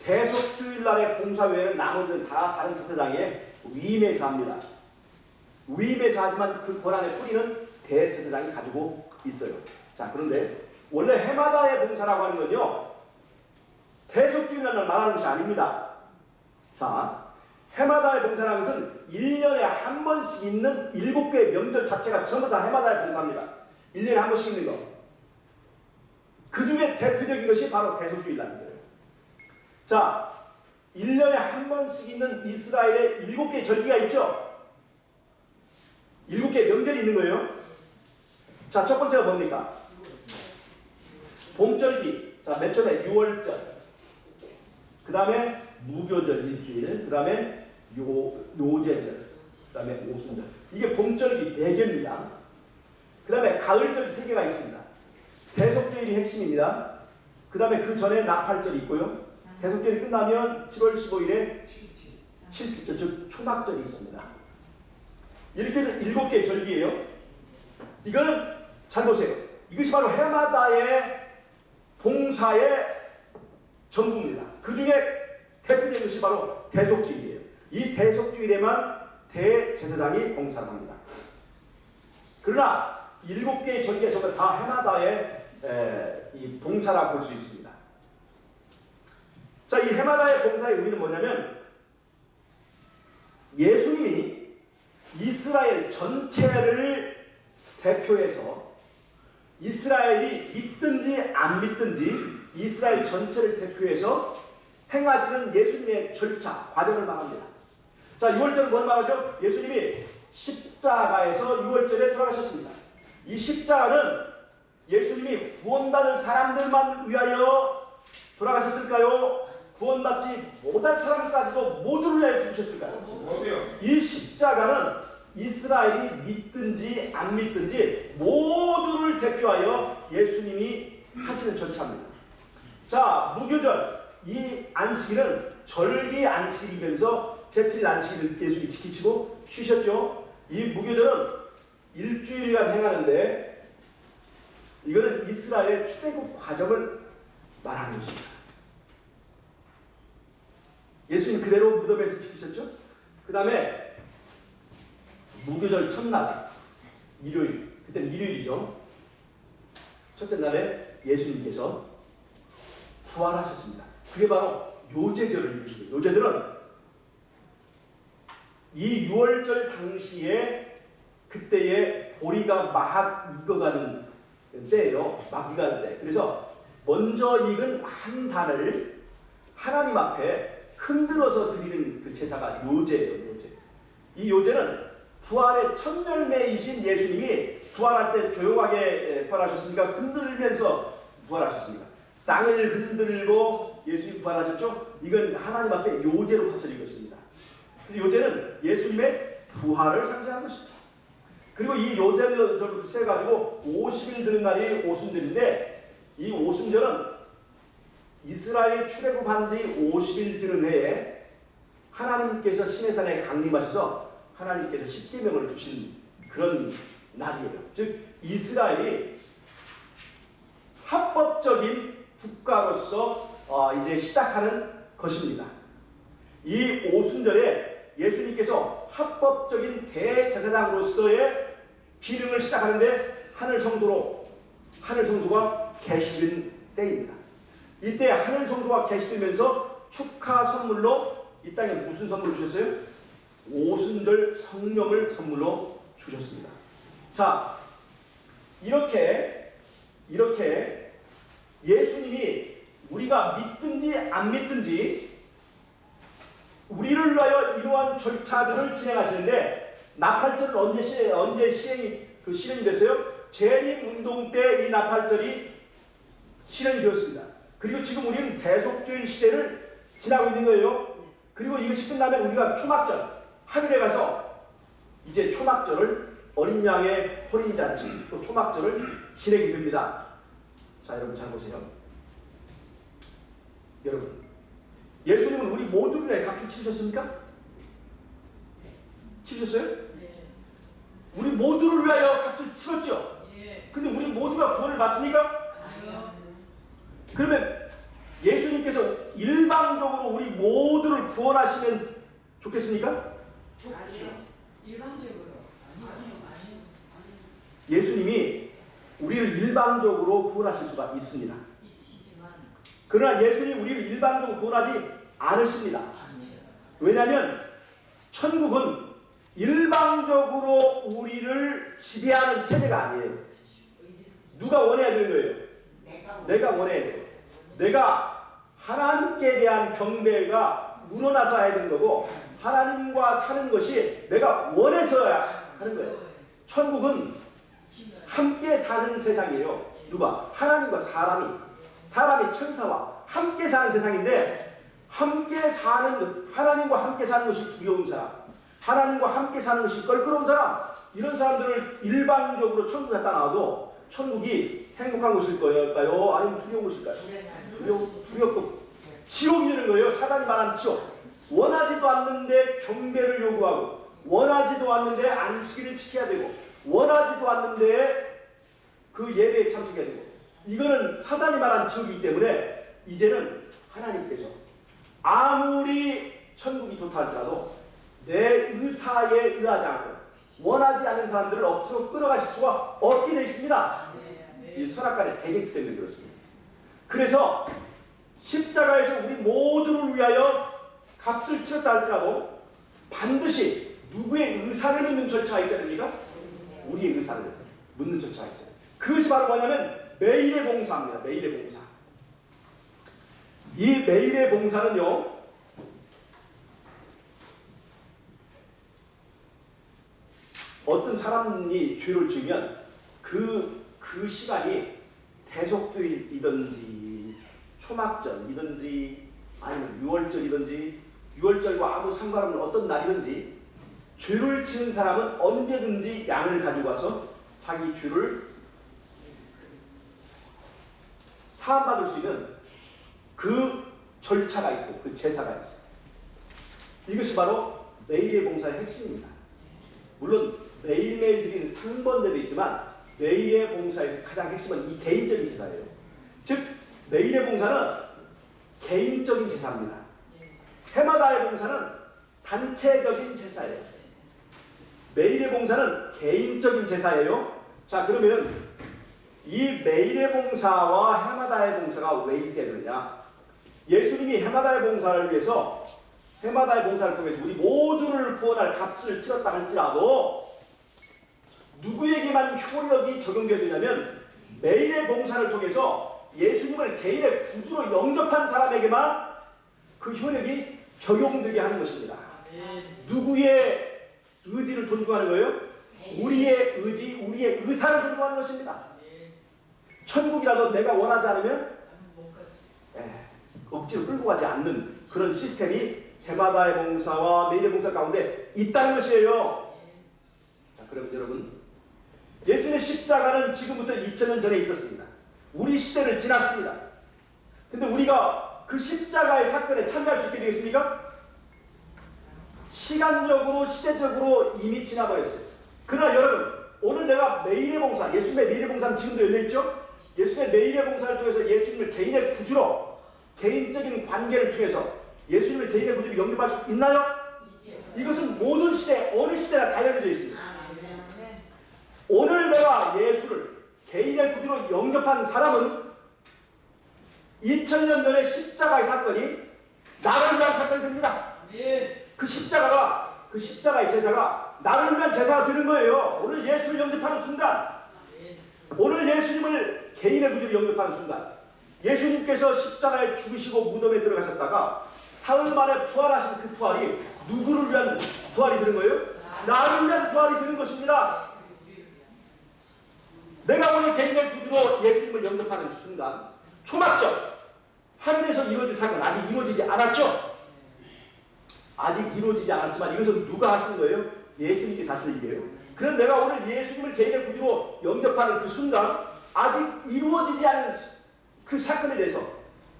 대속주일 날의 봉사 외에는 나머지는 다 다른 제사장의 위임에서 합니다. 위임에서 하지만 그 권한의 뿌리는 대제사장이 가지고 있어요. 자, 그런데 원래 해마다의 봉사라고 하는 건요, 대속주일 날을 말하는 것이 아닙니다. 자, 해마다의 봉사라는 것은 1년에 한 번씩 있는 7개의 명절 자체가 전부 다 해마다의 봉사입니다. 1년에 한 번씩 있는 거. 그 중에 대표적인 것이 바로 대속주일 날입니다. 자, 1년에 한 번씩 있는 이스라엘의 7개의 절기가 있죠? 7개의 명절이 있는 거예요. 자, 첫 번째가 뭡니까? 봄절기. 자, 맨 처음에 6월절. 그 다음에 무교절 일주일. 그 다음에 요제절. 그 다음에 오순절. 이게 봄절기 4개입니다. 그 다음에 가을절이 3개가 있습니다. 대속절이 핵심입니다. 그 다음에 그 전에 나팔절이 있고요. 대속절이 끝나면 7월 15일에 칠칠절, 즉 초막절이 있습니다. 이렇게 해서 7개의 절기예요. 이거는 잘 보세요. 이것이 바로 해마다의 봉사의 전부입니다. 그 중에 대표적인 것이 바로 대속주일이에요. 이 대속주일에만 대제사장이 봉사를 합니다. 그러나 7개의 절기가 전부 다 해마다의 이 봉사라고 볼 수 있습니다. 자, 이 해마다의 봉사의 의미는 뭐냐면 예수님이 이스라엘 전체를 대표해서 이스라엘이 믿든지 안 믿든지 이스라엘 전체를 대표해서 행하시는 예수님의 절차, 과정을 말합니다. 자, 6월절은 뭘 말하죠? 예수님이 십자가에서 6월절에 돌아가셨습니다. 이 십자가는 예수님이 구원받을 사람들만 위하여 돌아가셨을까요? 구원받지 못할 사람까지도 모두를 위하여 죽으셨을까요? 이 십자가는 이스라엘이 믿든지 안 믿든지 모두를 대표하여 예수님이 하시는 절차입니다. 자, 무교절. 이 안식일은 절기 안식일이면서 제7일 안식일을 예수님이 지키시고 쉬셨죠. 이 무교절은 일주일간 행하는데 이거는 이스라엘의 출애굽 과정을 말하는 것입니다. 예수님 그대로 무덤에서 지키셨죠. 그 다음에 무교절 첫날 일요일, 그때는 일요일이죠. 첫째 날에 예수님께서 부활하셨습니다. 그게 바로 요제절을 이루시고, 요제절은 이 6월절 당시에 그때의 보리가 막 익어가는 때예요. 막 익어가는 때. 그래서 먼저 익은 한 단을 하나님 앞에 흔들어서 드리는 그 제사가 요제예요. 요제. 이 요제는 부활의 첫 열매이신 예수님이 부활할 때 조용하게 부활하셨습니까? 흔들면서 부활하셨습니까? 땅을 흔들고 예수님 부활하셨죠? 이건 하나님 앞에 요제로 바쳐진 것입니다. 요제는 예수님의 부활을 상징하는 것입니다. 그리고 이 요제를 세가지고 50일 드는 날이 오순절인데, 이 오순절은 이스라엘 출애굽한 지 50일 드는 해에 하나님께서 시내산에 강림하셔서 하나님께서 십계명을 주신 그런 날이에요. 즉 이스라엘이 합법적인 국가로서 이제 시작하는 것입니다. 이 오순절에 예수님께서 합법적인 대제사장으로서의 기능을 시작하는데 하늘 성소가 계시된 때입니다. 이때 하늘 성소가 계시되면서 축하 선물로 이 땅에 무슨 선물을 주셨어요? 오순절 성령을 선물로 주셨습니다. 자, 이렇게 예수님이 우리가 믿든지 안 믿든지 우리를 위하여 이러한 절차들을 진행하시는데 나팔절은 언제 실현이 됐어요? 재림 운동 때 이 나팔절이 실현이 되었습니다. 그리고 지금 우리는 대속주의 시대를 지나고 있는 거예요. 그리고 이것이 끝나면 우리가 초막절, 하늘에 가서 이제 초막절을 어린 양의 혼인잔치, 또 초막절을 지내게 됩니다. 자, 여러분 잘 보세요. 여러분, 예수님은 우리 모두를 위해 값을 치르셨습니까? 치르셨어요? 네. 우리 모두를 위하여 값을 치렀죠? 예. 근데 우리 모두가 구원을 받습니까? 아니요. 그러면 예수님께서 일방적으로 우리 모두를 구원하시면 좋겠습니까? 아니요. 일반적으로. 아니요. 예수님이 우리를 일방적으로 구원하실 수가 있습니다. 있으시지만. 그러나 예수님이 우리를 일방적으로 구원하지 않으십니다. 왜냐하면 천국은 일방적으로 우리를 지배하는 체제가 아니에요. 누가 원해야 되는 거예요? 내가 원해야 돼요. 내가 하나님께 대한 경배가 우러나서 해야 되는 거고 하나님과 사는 것이 내가 원해서야 하는 거예요. 천국은 함께 사는 세상이에요. 누가? 하나님과 사람이 천사와 함께 사는 세상인데 함께 사는 하나님과 함께 사는 것이 두려운 사람, 하나님과 함께 사는 것이 껄끄러운 사람, 이런 사람들을 일방적으로 천국에 갖다 놔도 천국이 행복한 곳일 거예요? 아니면 두려운 곳일까요? 두렵고 지옥이 되는 거예요. 사단이 말한 지옥. 원하지도 않는데 경배를 요구하고 원하지도 않는데 안식일을 지켜야 되고 원하지도 않는데 그 예배에 참석해야 되고 이거는 사단이 말한 지옥이기 때문에 이제는 하나님께서 아무리 천국이 좋다 할지라도 내 의사에 의하지 않고 원하지 않는 사람들을 억지로 끌어가실 수가 없게 되어 있습니다. 이 선악간의 대쟁 때문에 그렇습니다. 그래서 십자가에서 우리 모두를 위하여 값을 치렀다 할지라도 반드시 누구의 의사를 묻는 절차가 있어야 됩니까? 우리의 의사를 묻는 절차가 있어요. 그것이 바로 뭐냐면 매일의 봉사입니다. 매일의 봉사. 이 매일의 봉사는요, 어떤 사람이 죄를 지으면 그 시간이 대속주일이든지 초막절이든지 아니면 유월절과 아무 상관없는 어떤 날이든지 죄를 지은 사람은 언제든지 양을 가지고 와서 자기 죄를 사함받을 수 있는 그 절차가 있어요. 그 제사가 있어요. 이것이 바로 매일의 봉사의 핵심입니다. 물론 매일매일 드리는 상번제도 있지만 매일의 봉사에서 가장 핵심은 이 개인적인 제사예요. 즉 매일의 봉사는 개인적인 제사입니다. 해마다의 봉사는 단체적인 제사예요. 매일의 봉사는 개인적인 제사예요. 자, 그러면 이 매일의 봉사와 해마다의 봉사가 왜 있어야 되느냐? 예수님이 해마다의 봉사를 위해서 해마다의 봉사를 통해서 우리 모두를 구원할 값을 치렀다 할지라도 누구에게만 효력이 적용되어야 되냐면 매일의 봉사를 통해서 예수님을 개인의 구주로 영접한 사람에게만 그 효력이 적용되게 하는 것입니다. 누구의 의지를 존중하는 거예요? 우리의 의지, 우리의 의사를 존중하는 것입니다. 천국이라도 내가 원하지 않으면 억지로 끌고 가지 않는 그런 시스템이 해마다의 봉사와 매일의 봉사 가운데 있다는 것이에요. 자, 그럼 여러분, 예수님의 십자가는 지금부터 2000년 전에 있었습니다. 우리 시대를 지났습니다. 근데 우리가 그 십자가의 사건에 참여할 수 있게 되겠습니까? 시간적으로, 시대적으로 이미 지나버렸어요. 그러나 여러분, 오늘 내가 매일의 봉사, 예수님의 매일의 봉사는 지금도 열려있죠? 예수님의 매일의 봉사를 통해서 예수님을 개인의 구주로, 개인적인 관계를 통해서 예수님을 개인의 구주로 영접할 수 있나요? 이것은 모든 시대, 어느 시대나 다 열려져 있습니다. 오늘 내가 예수를 개인의 구주로 영접한 사람은 2000년 전의 십자가의 사건이 나를 위한 사건이 됩니다. 그 십자가의 제사가 나를 위한 제사가 되는 거예요. 오늘 예수를 영접하는 순간, 오늘 예수님을 개인의 구주로 영접하는 순간, 예수님께서 십자가에 죽으시고 무덤에 들어가셨다가 사흘 만에 부활하신 그 부활이 누구를 위한 부활이 되는 거예요? 나를 위한 부활이 되는 것입니다. 내가 오늘 개인의 구주로 예수님을 영접하는 순간 초막절 하늘에서 이루어질 사건 아직 이루어지지 않았죠? 아직 이루어지지 않았지만 이것은 누가 하시는 거예요? 예수님께서 하시는 일이에요. 그럼 내가 오늘 예수님을 개인의 구주로 영접하는 그 순간 아직 이루어지지 않은 그 사건에 대해서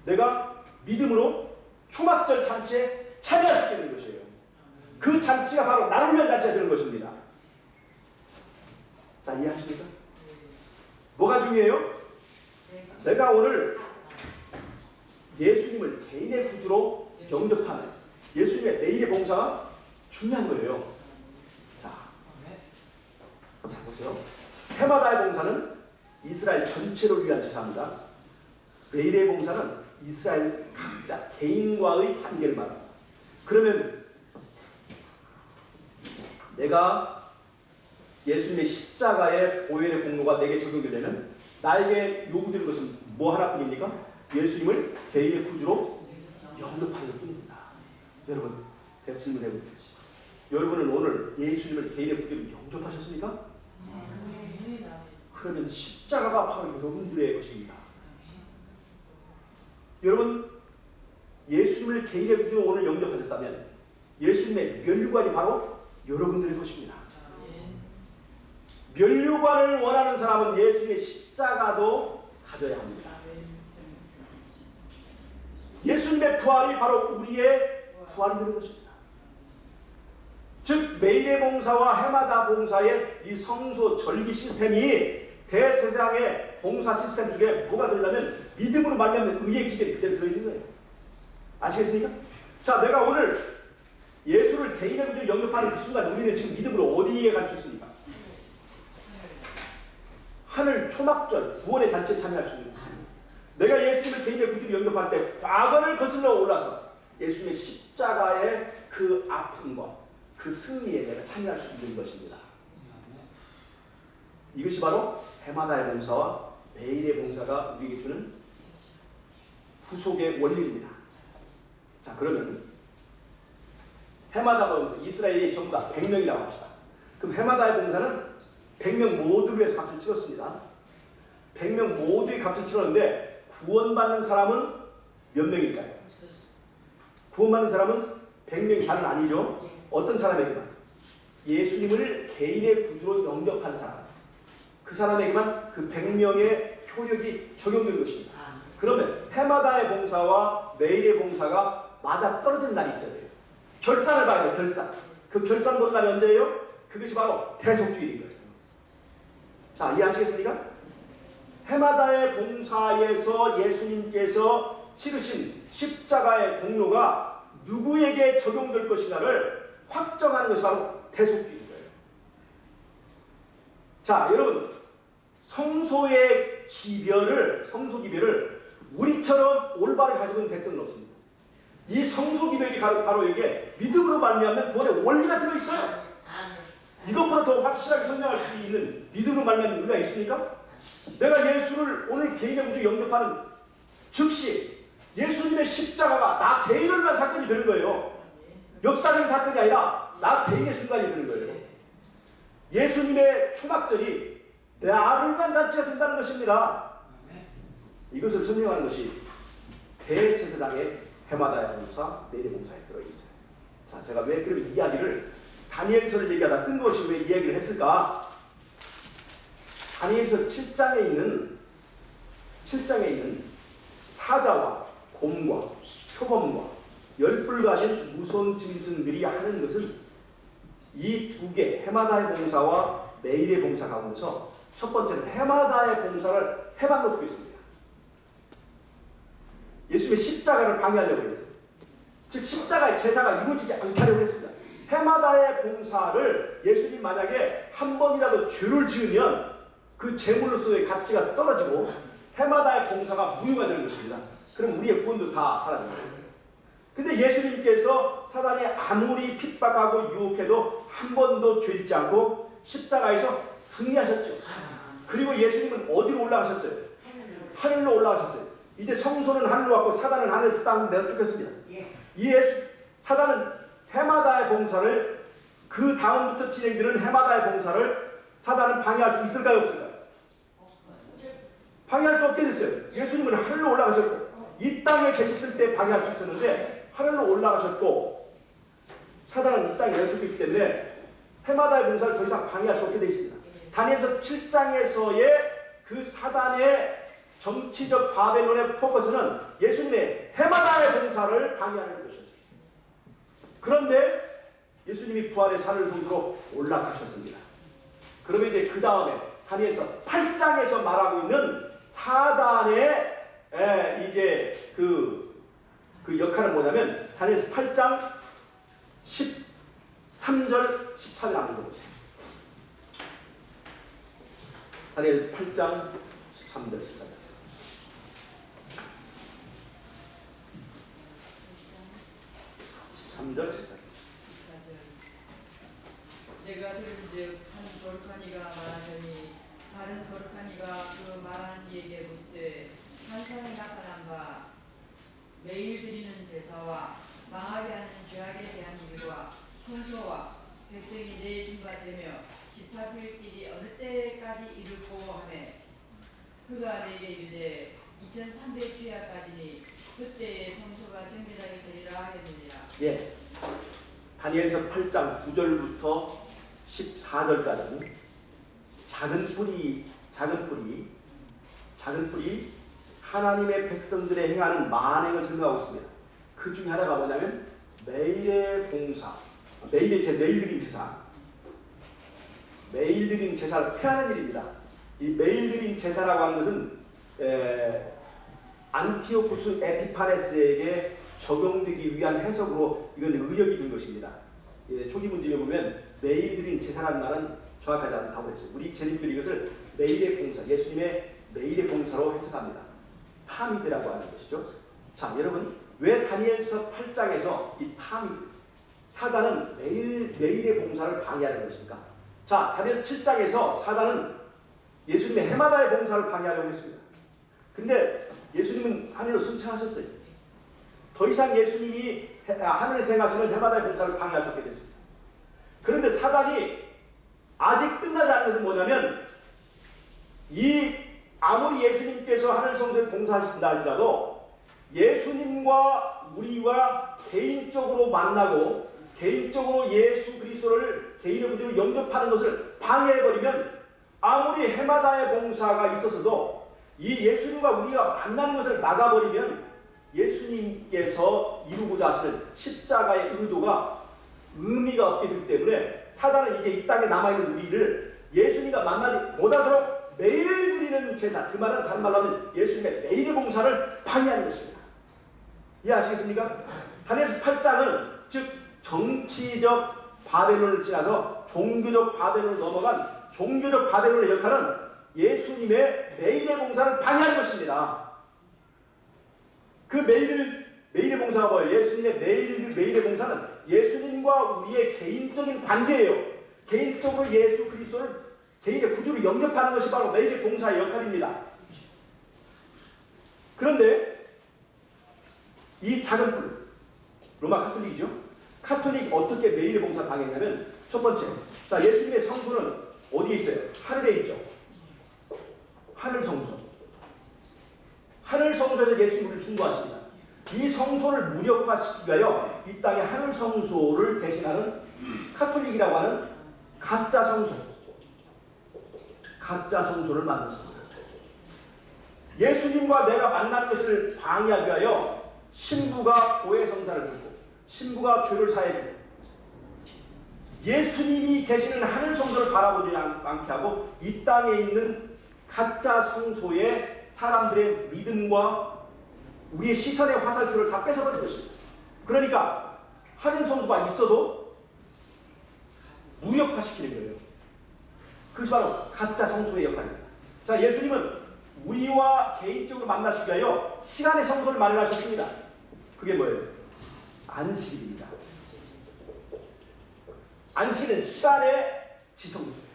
내가 믿음으로 초막절 잔치에 참여할 수 있는 것이에요. 그 잔치가 바로 나를 위한 잔치가 되는 것입니다. 자, 이해하십니까? 뭐가 중요해요? 내가 오늘 예수님을 개인의 구주로 영접하는 예수님의 매일의 봉사가 중요한 거예요. 자 보세요. 해마다의 봉사는 이스라엘 전체를 위한 제사입니다. 매일의 봉사는 이스라엘 각자 개인과의 관계를 말합니다. 그러면 내가 예수님의 십자가의 보혈의 공로가 내게 적용되려면 나에게 요구되는 것은 뭐 하나뿐입니까? 예수님을 개인의 구주로 영접하는 것뿐입니다. 여러분, 제가 질문해 볼게요. 여러분은 오늘 예수님을 개인의 구주로 영접하셨습니까? 그러면 십자가가 바로 여러분들의 것입니다. 여러분, 예수님을 개인의 구주로 오늘 영접하셨다면 예수님의 면류관이 바로 여러분들의 것입니다. 면류관을 원하는 사람은 예수님의 십자가도 가져야 합니다. 예수님의 부활이 바로 우리의 부활이 되는 것입니다. 즉 매일의 봉사와 해마다 봉사의 이 성소 절기 시스템이 대제사장의 봉사 시스템 중에 뭐가 되냐면 믿음으로 말미암는 의의 기별이 그대로 들어있는 거예요. 아시겠습니까? 자, 내가 오늘 예수를 개인의 구주로 영접하는 그 순간 우리는 지금 믿음으로 어디에 갈 수 있습니까? 하늘 초막절 구원의 잔치에 참여할 수 있는 거예요. 내가 예수님을 개인의 구주로 영접할 때 과거를 거슬러 올라서 예수님의 십자가의 그 아픔과 그 승리에 내가 참여할 수 있는 것입니다. 이것이 바로 해마다의 봉사와 매일의 봉사가 우리에게 주는 후속의 원리입니다. 자, 그러면 해마다 봉사, 이스라엘이 전부 다 100명이라고 합시다. 그럼 해마다의 봉사는 100명 모두를 위해서 값을 치렀습니다. 100명 모두의 값을 치렀는데 구원받는 사람은 몇 명일까요? 구원받는 사람은 100명이 다는 아니죠. 어떤 사람에게만? 예수님을 개인의 구주로 영접한 사람. 그 사람에게만 그 100명의 효력이 적용된 것입니다. 그러면 해마다의 봉사와 매일의 봉사가 맞아 떨어지는 날이 있어야 돼요. 결산을 봐야 돼요. 결산. 그 결산 본 날이 언제예요? 그것이 바로 대속주일인 거예요. 자, 이해하시겠습니까? 해마다의 봉사에서 예수님께서 치르신 십자가의 공로가 누구에게 적용될 것인가를 확정하는 것이 바로 대속주일인 거예요. 자, 여러분, 성소의 기별을 우리처럼 올바르게 가지고 있는 백성은 없습니다. 이 성소 기별이 바로 이게 믿음으로 말미암는 구원의 원리가 들어있어요. 이것보다 더 확실하게 설명할 수 있는 믿음으로 말미암는 의미가 있습니까? 내가 예수를 오늘 개인의 구주로 영접하는 즉시 예수님의 십자가가 나 개인을 위한 사건이 되는 거예요. 역사적인 사건이 아니라 나 개인의 순간이 되는 거예요. 예수님의 초막절이 나를 위한 잔치가 된다는 것입니다. 이것을 설명하는 것이 대제사장의 해마다의 봉사, 매일의 봉사에 들어있어요. 자, 제가 왜 그럼 이 이야기를 다니엘서를 얘기하다 뜬금없이 왜 이야기를 했을까? 다니엘서 7장에 있는 사자와 곰과 표범과 열불 가진 무서운 짐승들이 하는 것은 이 두 개, 해마다의 봉사와 매일의 봉사 가운데서 첫 번째는 해마다의 봉사를 해방놓고 있습니다. 예수님의 십자가를 방해하려고 했어요. 즉 십자가의 제사가 이루어지지 않게 하려고 했습니다. 해마다의 봉사를 예수님 만약에 한 번이라도 죄를 지으면 그 제물로서의 가치가 떨어지고 해마다의 봉사가 무효가 되는 것입니다. 그럼 우리의 구원도 다 사라집니다. 근데 예수님께서 사단이 아무리 핍박하고 유혹해도 한 번도 죄 짓지 않고 십자가에서 승리하셨죠. 그리고 예수님은 어디로 올라가셨어요? 하늘로 올라가셨어요. 이제 성소는 하늘로 왔고 사단은 하늘에서 땅 내쫓겼습니다. 이 사단은 해마다의 봉사를 그 다음부터 진행되는 해마다의 봉사를 사단은 방해할 수 있을까요, 없을까요? 방해할 수 없게 됐어요. 예수님은 하늘로 올라가셨고 이 땅에 계셨을 때 방해할 수 있었는데 하늘로 올라가셨고 사단은 이 땅에 내쫓겼기 때문에 해마다의 봉사를 더 이상 방해할 수 없게 되어 있습니다. 다니엘서 7장에서의 그 사단의 정치적 바벨론의 포커스는 예수님의 해마다의 봉사를 방해하는 것이었어요. 그런데 예수님이 부활의 하늘 성소로 올라가셨습니다. 그러면 이제 그 다음에 다니엘서 8장에서 말하고 있는 사단의 이제 그 역할은 뭐냐면 다니엘서 8장 13절 14절 한번 보세요. 다니엘 8장 13절 14절. 내가 들은즉 한 거룩하니가 말하더니 다른 거룩하니가 그 말한 이에게 묻되 환상에 나타난 바 매일 드리는 제사와 망하게 하는 죄악에 대한 일과 성소와 백성이 내준 바 되며 집합할 길이 어느 때까지 이르고 하매 그가 내게 이르되 2300주야까지니 그때의 성소가 정결하게 되리라 하겠느니라. 예. 다니엘서 8장 9절부터 14절까지 작은 뿌리 하나님의 백성들의 행하는 만행을 설명하고 있습니다. 그 중에 하나가 뭐냐면 매일의 봉사, 매일 드린 제사를 폐하는 일입니다. 이 매일 드린 제사라고 하는 것은 안티오쿠스 에피파네스에게 적용되기 위한 해석으로 이건 의역이 된 것입니다. 초기 문집에 보면 매일 드린 제사라는 말은 정확하지 않다고 했어요. 우리 재림들이 이것을 매일의 봉사, 예수님의 매일의 봉사로 해석합니다. 타미드라고 하는 것이죠. 자, 여러분, 왜 다니엘서 8장에서 이 타미드, 사단은 매일의 봉사를 방해하는 것입니까? 자, 다니엘서 7장에서 사단은 예수님의 해마다의 봉사를 방해하려고 했습니다. 근데 예수님은 하늘로 승천하셨어요. 더 이상 예수님이 하늘에서 행하시는 해마다의 봉사를 방해하셨게 됐습니다. 그런데 사단이 아직 끝나지 않는 것은 뭐냐면 아무리 예수님께서 하늘 성소에 봉사하신다 할지라도 예수님과 우리와 개인적으로 만나고 개인적으로 예수 그리스도를 개인의 구주로 영접하는 것을 방해해버리면 아무리 해마다의 봉사가 있었어도 이 예수님과 우리가 만나는 것을 막아버리면 예수님께서 이루고자 하시는 십자가의 의도가 의미가 없게 되기 때문에 사단은 이제 이 땅에 남아있는 우리를 예수님과 만나지 못하도록 매일 드리는 제사, 그 말은 다른 말로 하면 예수님의 매일의 봉사를 방해하는 것입니다. 이해하시겠습니까? 다니엘서 8장은 즉 정치적 바벨론을 지나서 종교적 바벨론을 넘어간 종교적 바벨론의 역할은 예수님의 매일의 봉사를 방해하는 것입니다. 그 매일의 봉사가 뭐예요? 예수님의 매일의 봉사는 예수님과 우리의 개인적인 관계예요. 개인적으로 예수 그리스도를 개인의 구주로 영접하는 것이 바로 매일의 봉사의 역할입니다. 그런데 이 작은 뿔, 로마 카톨릭이죠. 카톨릭 어떻게 매일의 봉사를 방해했냐면 첫 번째, 자 예수님의 성소는 어디에 있어요? 하늘에 있죠. 하늘 성소. 하늘 성소에서 예수님을 중보하십니다. 이 성소를 무력화시키기 위하여 이 땅에 하늘 성소를 대신하는 카톨릭이라고 하는 가짜 성소를 만들었습니다. 예수님과 내가 만나는 것을 방해하기 위하여 신부가 고해 성사를 듣고 신부가 죄를 사해주고 예수님이 계시는 하늘 성소를 바라보지 않게 하고 이 땅에 있는 가짜 성소에 사람들의 믿음과 우리의 시선의 화살표를 다 뺏어버린 것입니다. 그러니까 하늘 성소가 있어도 무력화시키는 거예요. 그것이 바로 가짜 성소의 역할입니다. 자, 예수님은 우리와 개인적으로 만나시기 위하여 시간의 성소를 마련하셨습니다. 그게 뭐예요? 안식일입니다. 안식은 시간의 지성소예요.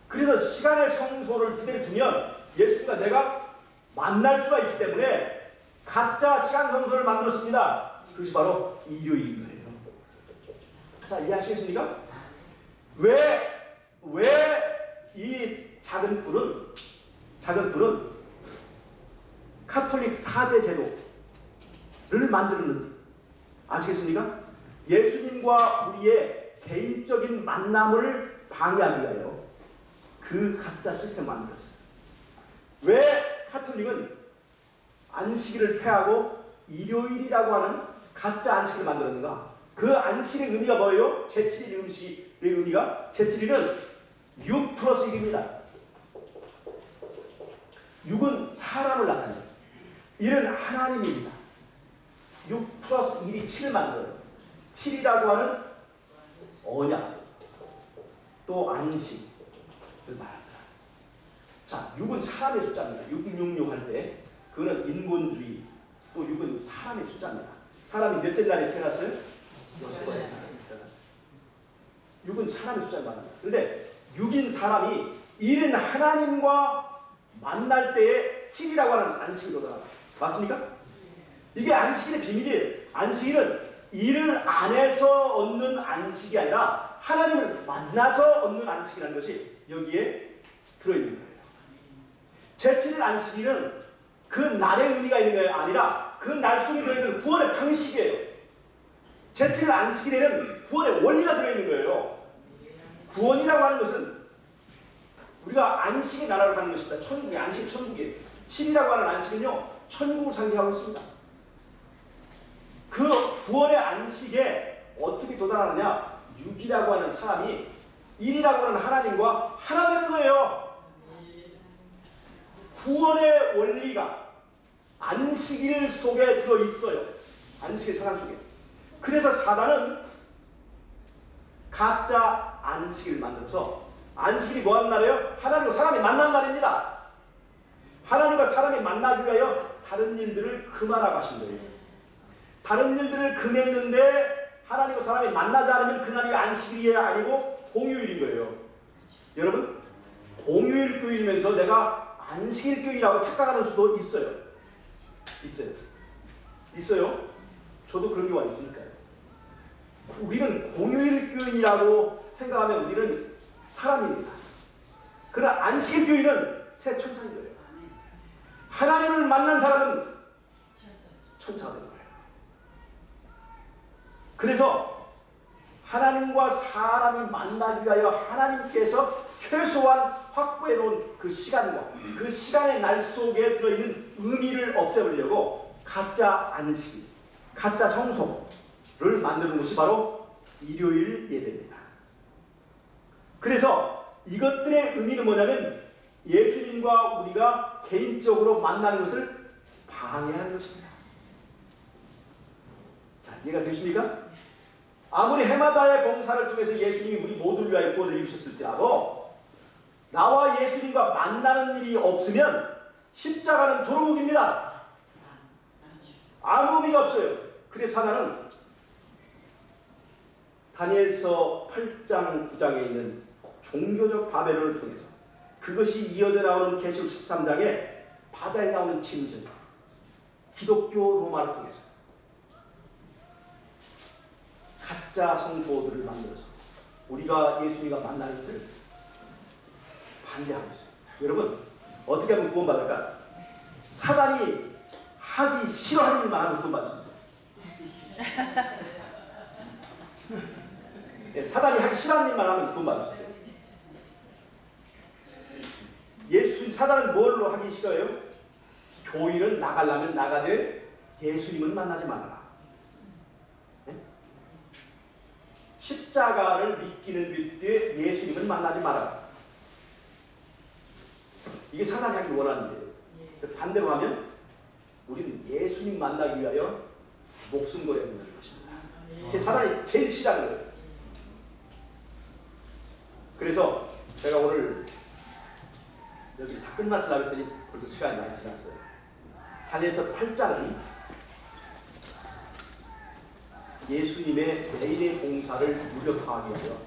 그래서 시간의 성소를 그대로 두면 예수님과 내가 만날 수가 있기 때문에 가짜 시간 성소를 만들었습니다. 그것이 바로 일요일인 거예요. 자, 이해하시겠습니까? 왜 이 작은 뿔은 카톨릭 사제 제도를 만들었는지 아시겠습니까? 예수님과 우리의 개인적인 만남을 방해하기 위하여 그 가짜 시스템을 만들었어요. 왜 카톨릭은 안식일을 폐하고 일요일이라고 하는 가짜 안식일을 만들었는가? 그 안식일의 의미가 뭐예요? 제7일 음식의 의미가 제7일은 6 플러스 1입니다. 6은 사람을 나타내요. 1은 하나님입니다. 6 플러스 1이 7을 만들어요. 7이라고 하는 언약, 또 안식을 말합니다. 자, 6은 사람의 숫자입니다. 666 할 때 그거는 인본주의, 또 6은 사람의 숫자입니다. 사람이 몇째 날에 태어났어요? 6번째 날에 태어났어요. 6은 사람의 숫자를 말합니다. 그런데 6인 사람이 1은 하나님과 만날 때에 7이라고 하는 안식일로 돌아갑니다. 맞습니까? 이게 안식일의 비밀이에요. 안식일은 일을 안에서 얻는 안식이 아니라 하나님을 만나서 얻는 안식이라는 것이 여기에 들어있는 거예요. 제7일 안식일은 그 날의 의미가 있는 게 아니라 그 날 속에 들어있는 구원의 방식이에요. 제7일 안식일에는 구원의 원리가 들어있는 거예요. 구원이라고 하는 것은 우리가 안식의 나라로 가는 것입니다. 천국이 안식의 천국이에요. 7이라고 하는 안식은요, 천국을 상징하고 있습니다. 그 구원의 안식에 어떻게 도달하느냐? 6이라고 하는 사람이 1이라고 하는 하나님과 하나 되는 거예요. 구원의 원리가 안식일 속에 들어있어요. 안식의 사단 속에. 그래서 사단은 가짜 안식일을 만들어서, 안식일이 뭐하는 날이에요? 하나님과 사람이 만난 날입니다. 하나님과 사람이 만나기 위하여 다른 일들을 금하라고 하신 거예요. 다른 일들을 금했는데 하나님과 사람이 만나지 않으면 그날이 안식일이 아니고 공휴일인 거예요. 여러분, 공휴일 교일이면서 내가 안식일 교일이라고 착각하는 수도 있어요. 있어요. 저도 그런 경우가 있으니까요. 우리는 공휴일 교인이라고 생각하면 우리는 사람입니다. 그러나 안식일 교인은 새 천사인 거예요. 하나님을 만난 사람은 천사가 되는 거예요. 그래서 하나님과 사람이 만나기 위하여 하나님께서 최소한 확보해 놓은 그 시간과 그 시간의 날 속에 들어있는 의미를 없애버리려고 가짜 안식일, 가짜 성소를 만드는 것이 바로 일요일 예배입니다. 그래서 이것들의 의미는 뭐냐면 예수님과 우리가 개인적으로 만나는 것을 방해하는 것입니다. 자, 이해가 되십니까? 아무리 해마다의 봉사를 통해서 예수님이 우리 모두를 위하여 구원을 이루셨을지라도 나와 예수님과 만나는 일이 없으면 십자가는 도루묵입니다. 아무 의미가 없어요. 그래서 사단은 다니엘서 8장 9장에 있는 종교적 바벨론을 통해서, 그것이 이어져 나오는 계시록 13장에 바다에 나오는 짐승, 기독교 로마를 통해서 가짜 성소들을 만들어서 우리가 예수님과 만나는 것을 반대하고 있습니다. 여러분, 어떻게 하면 구원받을까? 사단이 하기 싫어하는 일만 하면 구원받을 수 있어요. 네, 사단이 하기 싫어하는 일만 하면 구원받을 수 있어요. 사단은 뭘로 하기 싫어요? 교인은 나가려면 나가되 예수님은 만나지 말아라. 네? 십자가를 믿기는 믿되 예수님은 만나지 말아라. 이게 사단이 하기 원하는 일이에요. 반대로 하면 우리는 예수님 만나기 위하여 목숨 걸어야 된다는 것입니다. 이게 사단이 제일 싫어하는 거예요. 그래서 제가 오늘 여기 다 끝마치려고 했더니 벌써 시간이 많이 지났어요. 다니엘서 8장은 예수님의 매일의 봉사를 무력화하기 위하여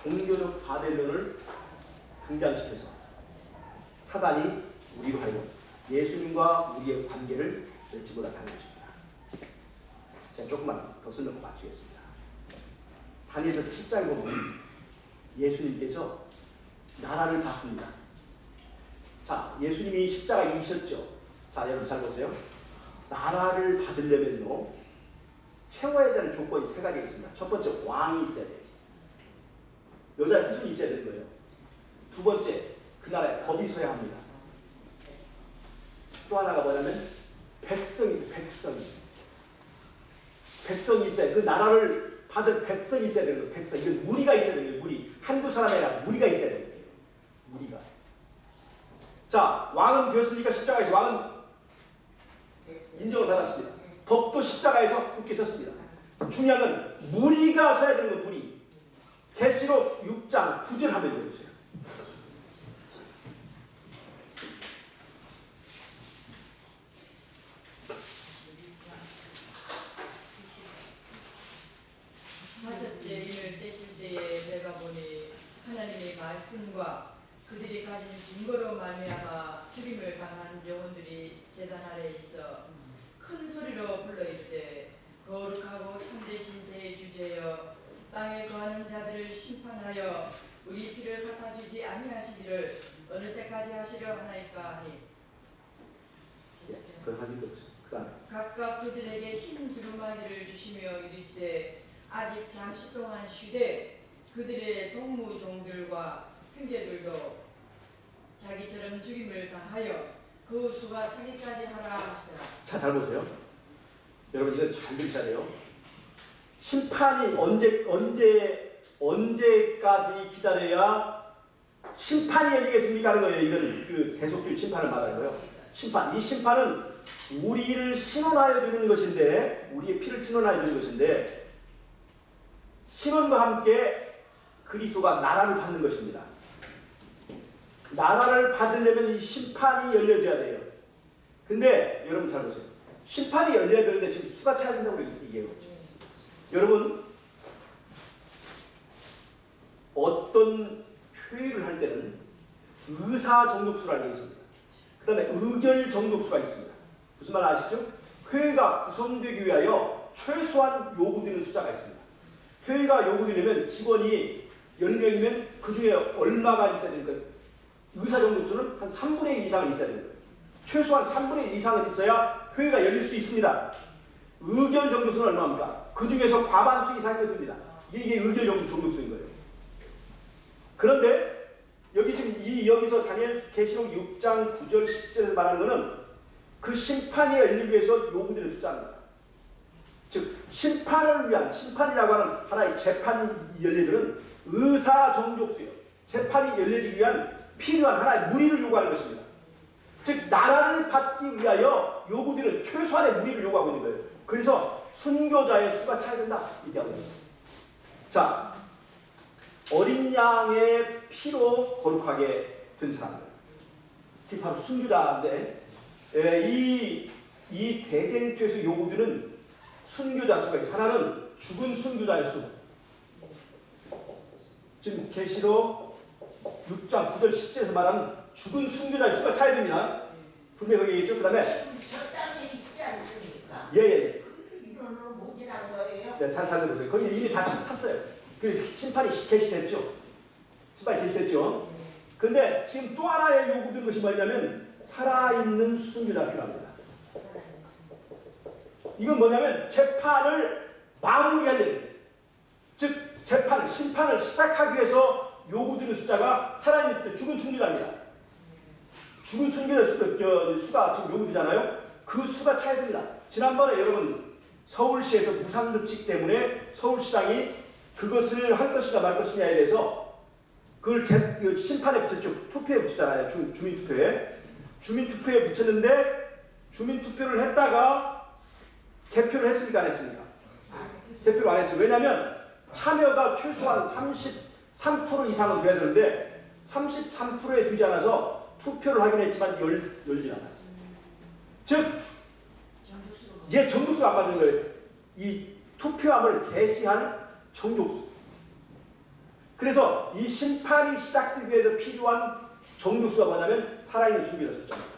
종교적 바벨론을 등장시켜서 사단이 우리로 하여금 예수님과 우리의 관계를 맺지 못하는 것입니다. 제가 조금만 더 설명을 마치겠습니다. 다니엘서 7장에 보면 예수님께서 나라를 받습니다. 자, 예수님이 십자가에 이기셨죠. 자, 여러분 잘 보세요. 나라를 받으려면요, 채워야 되는 조건이 세 가지가 있습니다. 첫 번째, 왕이 있어야 돼요. 여자 희손이 있어야 되는 거예요. 두 번째, 그 나라에 법이 서야 합니다. 또 하나가 뭐냐면 백성이 있어요. 백성이 있어야, 그 나라를 받을 백성이 있어야 되는 거예요. 백성. 이건 무리가 있어야 되는 거예요. 무리. 한두 사람이 아니라 무리가 있어야 되는 거예요. 무리가. 자, 왕은 되었으니까 십자가에서 왕은 인정을 받았습니다. 법도 십자가에서 굳게 섰습니다. 중요한 건 무리가 서야 되는 건 무리. 계시록 6장 9절 한번 읽어주세요. 다섯째 인을 떼실 때에 내가 보니 하나님의 말씀과 그들이 가진 증거로 말미암아 죽임을 당한 영혼들이 제단 아래에 있어 큰 소리로 불러 이르되 거룩하고 참되신 대주제여 땅에 거하는 자들을 심판하여 우리 피를 갚아주지 아니하시기를 어느 때까지 하시려 하나이까 하니 각각 그들에게 흰 두루마기를 주시며 이르시되 아직 잠시 동안 쉬되 그들의 동무종들과 형제들도 자기처럼 죽임을 당하여 그 수가 차기까지 하라 하시더라. 자, 잘 보세요. 여러분 이건 잘 들으셔야 돼요. 심판이 언제까지 기다려야 심판이 열리겠습니까 하는 거예요. 이건 그 계속적인 심판을 말하는 거예요. 심판. 이 심판은 우리를 신원하여 주는 것인데, 우리의 피를 신원하여 주는 것인데, 신원과 함께 그리스도가 나라를 받는 것입니다. 나라를 받으려면 이 심판이 열려져야 돼요. 근데 여러분 잘 보세요. 심판이 열려야 되는데 지금 수가 차야 된다고 얘기해요. 여러분, 어떤 회의를 할 때는 의사 정족수라는 게 있습니다. 그 다음에 의결 정족수가 있습니다. 무슨 말 아시죠? 회의가 구성되기 위하여 최소한 요구되는 숫자가 있습니다. 회의가 요구되려면 직원이 10명이면 그 중에 얼마가 있어야 되는 거예요? 의사 정족수는 한 3분의 1 이상은 있어야 되는 거예요. 최소한 3분의 1 이상은 있어야 회의가 열릴 수 있습니다. 의견 정족수는 얼마입니까? 그 중에서 과반수 이상이 됩니다. 이게 의견 정족수인 거예요. 그런데 여기 지금 여기서 다니엘 계시록 6장 9절 10절에서 말하는 것은 그 심판이 열리기 위해서 요구되는 숫자입니다. 즉 심판을 위한, 심판이라고 하는 하나의 재판이 열리는 의사 정족수요. 재판이 열려지기 위한 필요한 하나의 무리를 요구하는 것입니다. 즉 나라를 받기 위하여 요구되는 최소한의 무리를 요구하고 있는 거예요. 그래서 순교자의 수가 차야 된다 얘기하고 있습니다. 자, 어린 양의 피로 거룩하게 된 사람들, 그게 바로 순교자인데, 이 대쟁투에서 요구되는 순교자 수가 있어요. 하나는 죽은 순교자의 수. 지금 계시록 6장 9절 10절에서 말하는 죽은 순교자의 수가 차야 됩니다. 분명히 거기 있죠. 그 다음에 저 땅에 있지 않습니까? 예. 그 이론으로 모질한 거예요? 네, 잘 들으세요. 거기 이미 다 찼어요. 그 심판이 개시됐죠. 심판이 개시됐죠. 근데 지금 또 하나의 요구된 것이 뭐냐면 살아있는 순교자가 필요합니다. 이건 뭐냐면 재판을 마무리하려면, 즉 재판을, 심판을 시작하기 위해서 요구되는 숫자가 살아있는 죽은 순교자입니다. 죽은 순교자 수가 지금 요구되잖아요. 그 수가 차야 됩니다. 지난번에 여러분 서울시에서 무상급식 때문에 서울시장이 그것을 할 것인가 말 것이냐에 대해서 그걸 심판에 붙였죠. 투표에 붙였잖아요. 주민투표에. 주민투표에 붙였는데 주민투표를 했다가 개표를 했습니까? 안 했습니까? 개표를 안 했어요. 왜냐하면 참여가 최소한 33% 이상은 돼야 되는데 33%에 되지 않아서 투표를 하긴 했지만 열지 않았어요. 즉 이게 정족수 안 받는 거예요. 이 투표함을 개시한 정족수. 그래서 이 심판이 시작되기 위해서 필요한 정족수가 뭐냐면 살아있는 순교자 숫자입니다.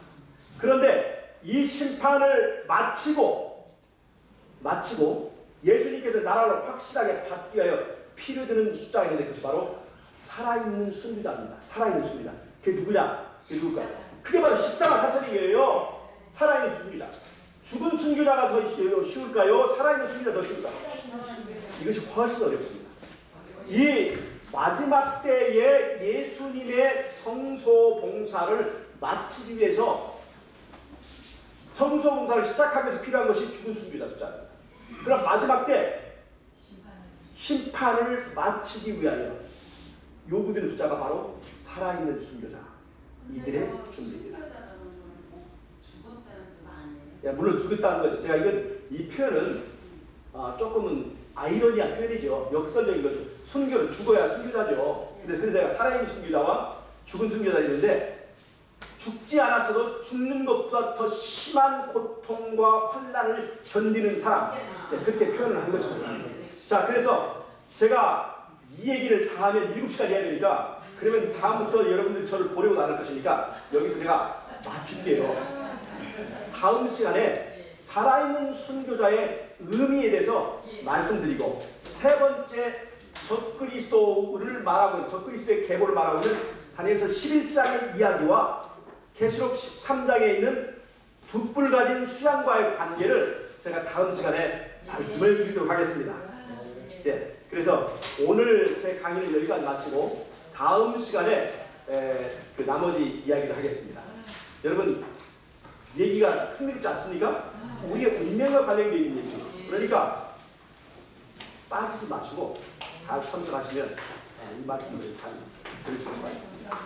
그런데 이 심판을 마치고 예수님께서 나라를 확실하게 받기 위하여 피를 드는 숫자가 있는데 그것이 바로 살아있는 순교자입니다. 살아있는 순교자. 그게 누구냐? 그게 누굴까? 그게 바로 십자가 사천이에요. 살아있는 순교자. 죽은 순교자가 더 쉬울까요? 살아있는 순교자 더 쉬울까요? 이것이 훨씬 어렵습니다. 이 마지막 때에 예수님의 성소 봉사를 마치기 위해서 성소 봉사를 시작하기 위해서 필요한 것이 죽은 순교자 숫자입니다. 그럼 마지막 때 심판을 마치기 위하여 요구되는 숫자가 바로 살아있는 순교자 이들의 준비입니다. 물론 죽었다는 거죠. 제가 이 표현은 조금은 아이러니한 표현이죠. 역설적인 거죠. 순교는 죽어야 순교자죠. 그래서 제가 살아있는 순교자와 죽은 순교자 있는데 죽지 않았어도 죽는 것보다 더 심한 고통과 환난을 견디는 사람, 그렇게 표현을 한 것입니다. 자, 그래서 제가 이 얘기를 다 하면 7시까지 해야 되니까 그러면 다음부터 여러분들이 저를 보려고 나눌 것이니까 여기서 제가 마칠게요. 다음 시간에 살아있는 순교자의 의미에 대해서 말씀드리고 세 번째 적그리스도를 말하고 있는 적그리스도의 계보를 말하고 있는 다니엘서 11장의 이야기와 계시록 13장에 있는 두 뿔 가진 수양과의 관계를 제가 다음 시간에 말씀을 드리도록 하겠습니다. 네, 그래서 오늘 제 강의는 여기까지 마치고 다음 시간에 그 나머지 이야기를 하겠습니다. 여러분 얘기가 흥미롭지 않습니까? 우리의 운명과 관련되어 있는 얘기. 그러니까 빠지지 마시고 잘 참석하시면 이 말씀을 잘 들으실 수가 있습니다.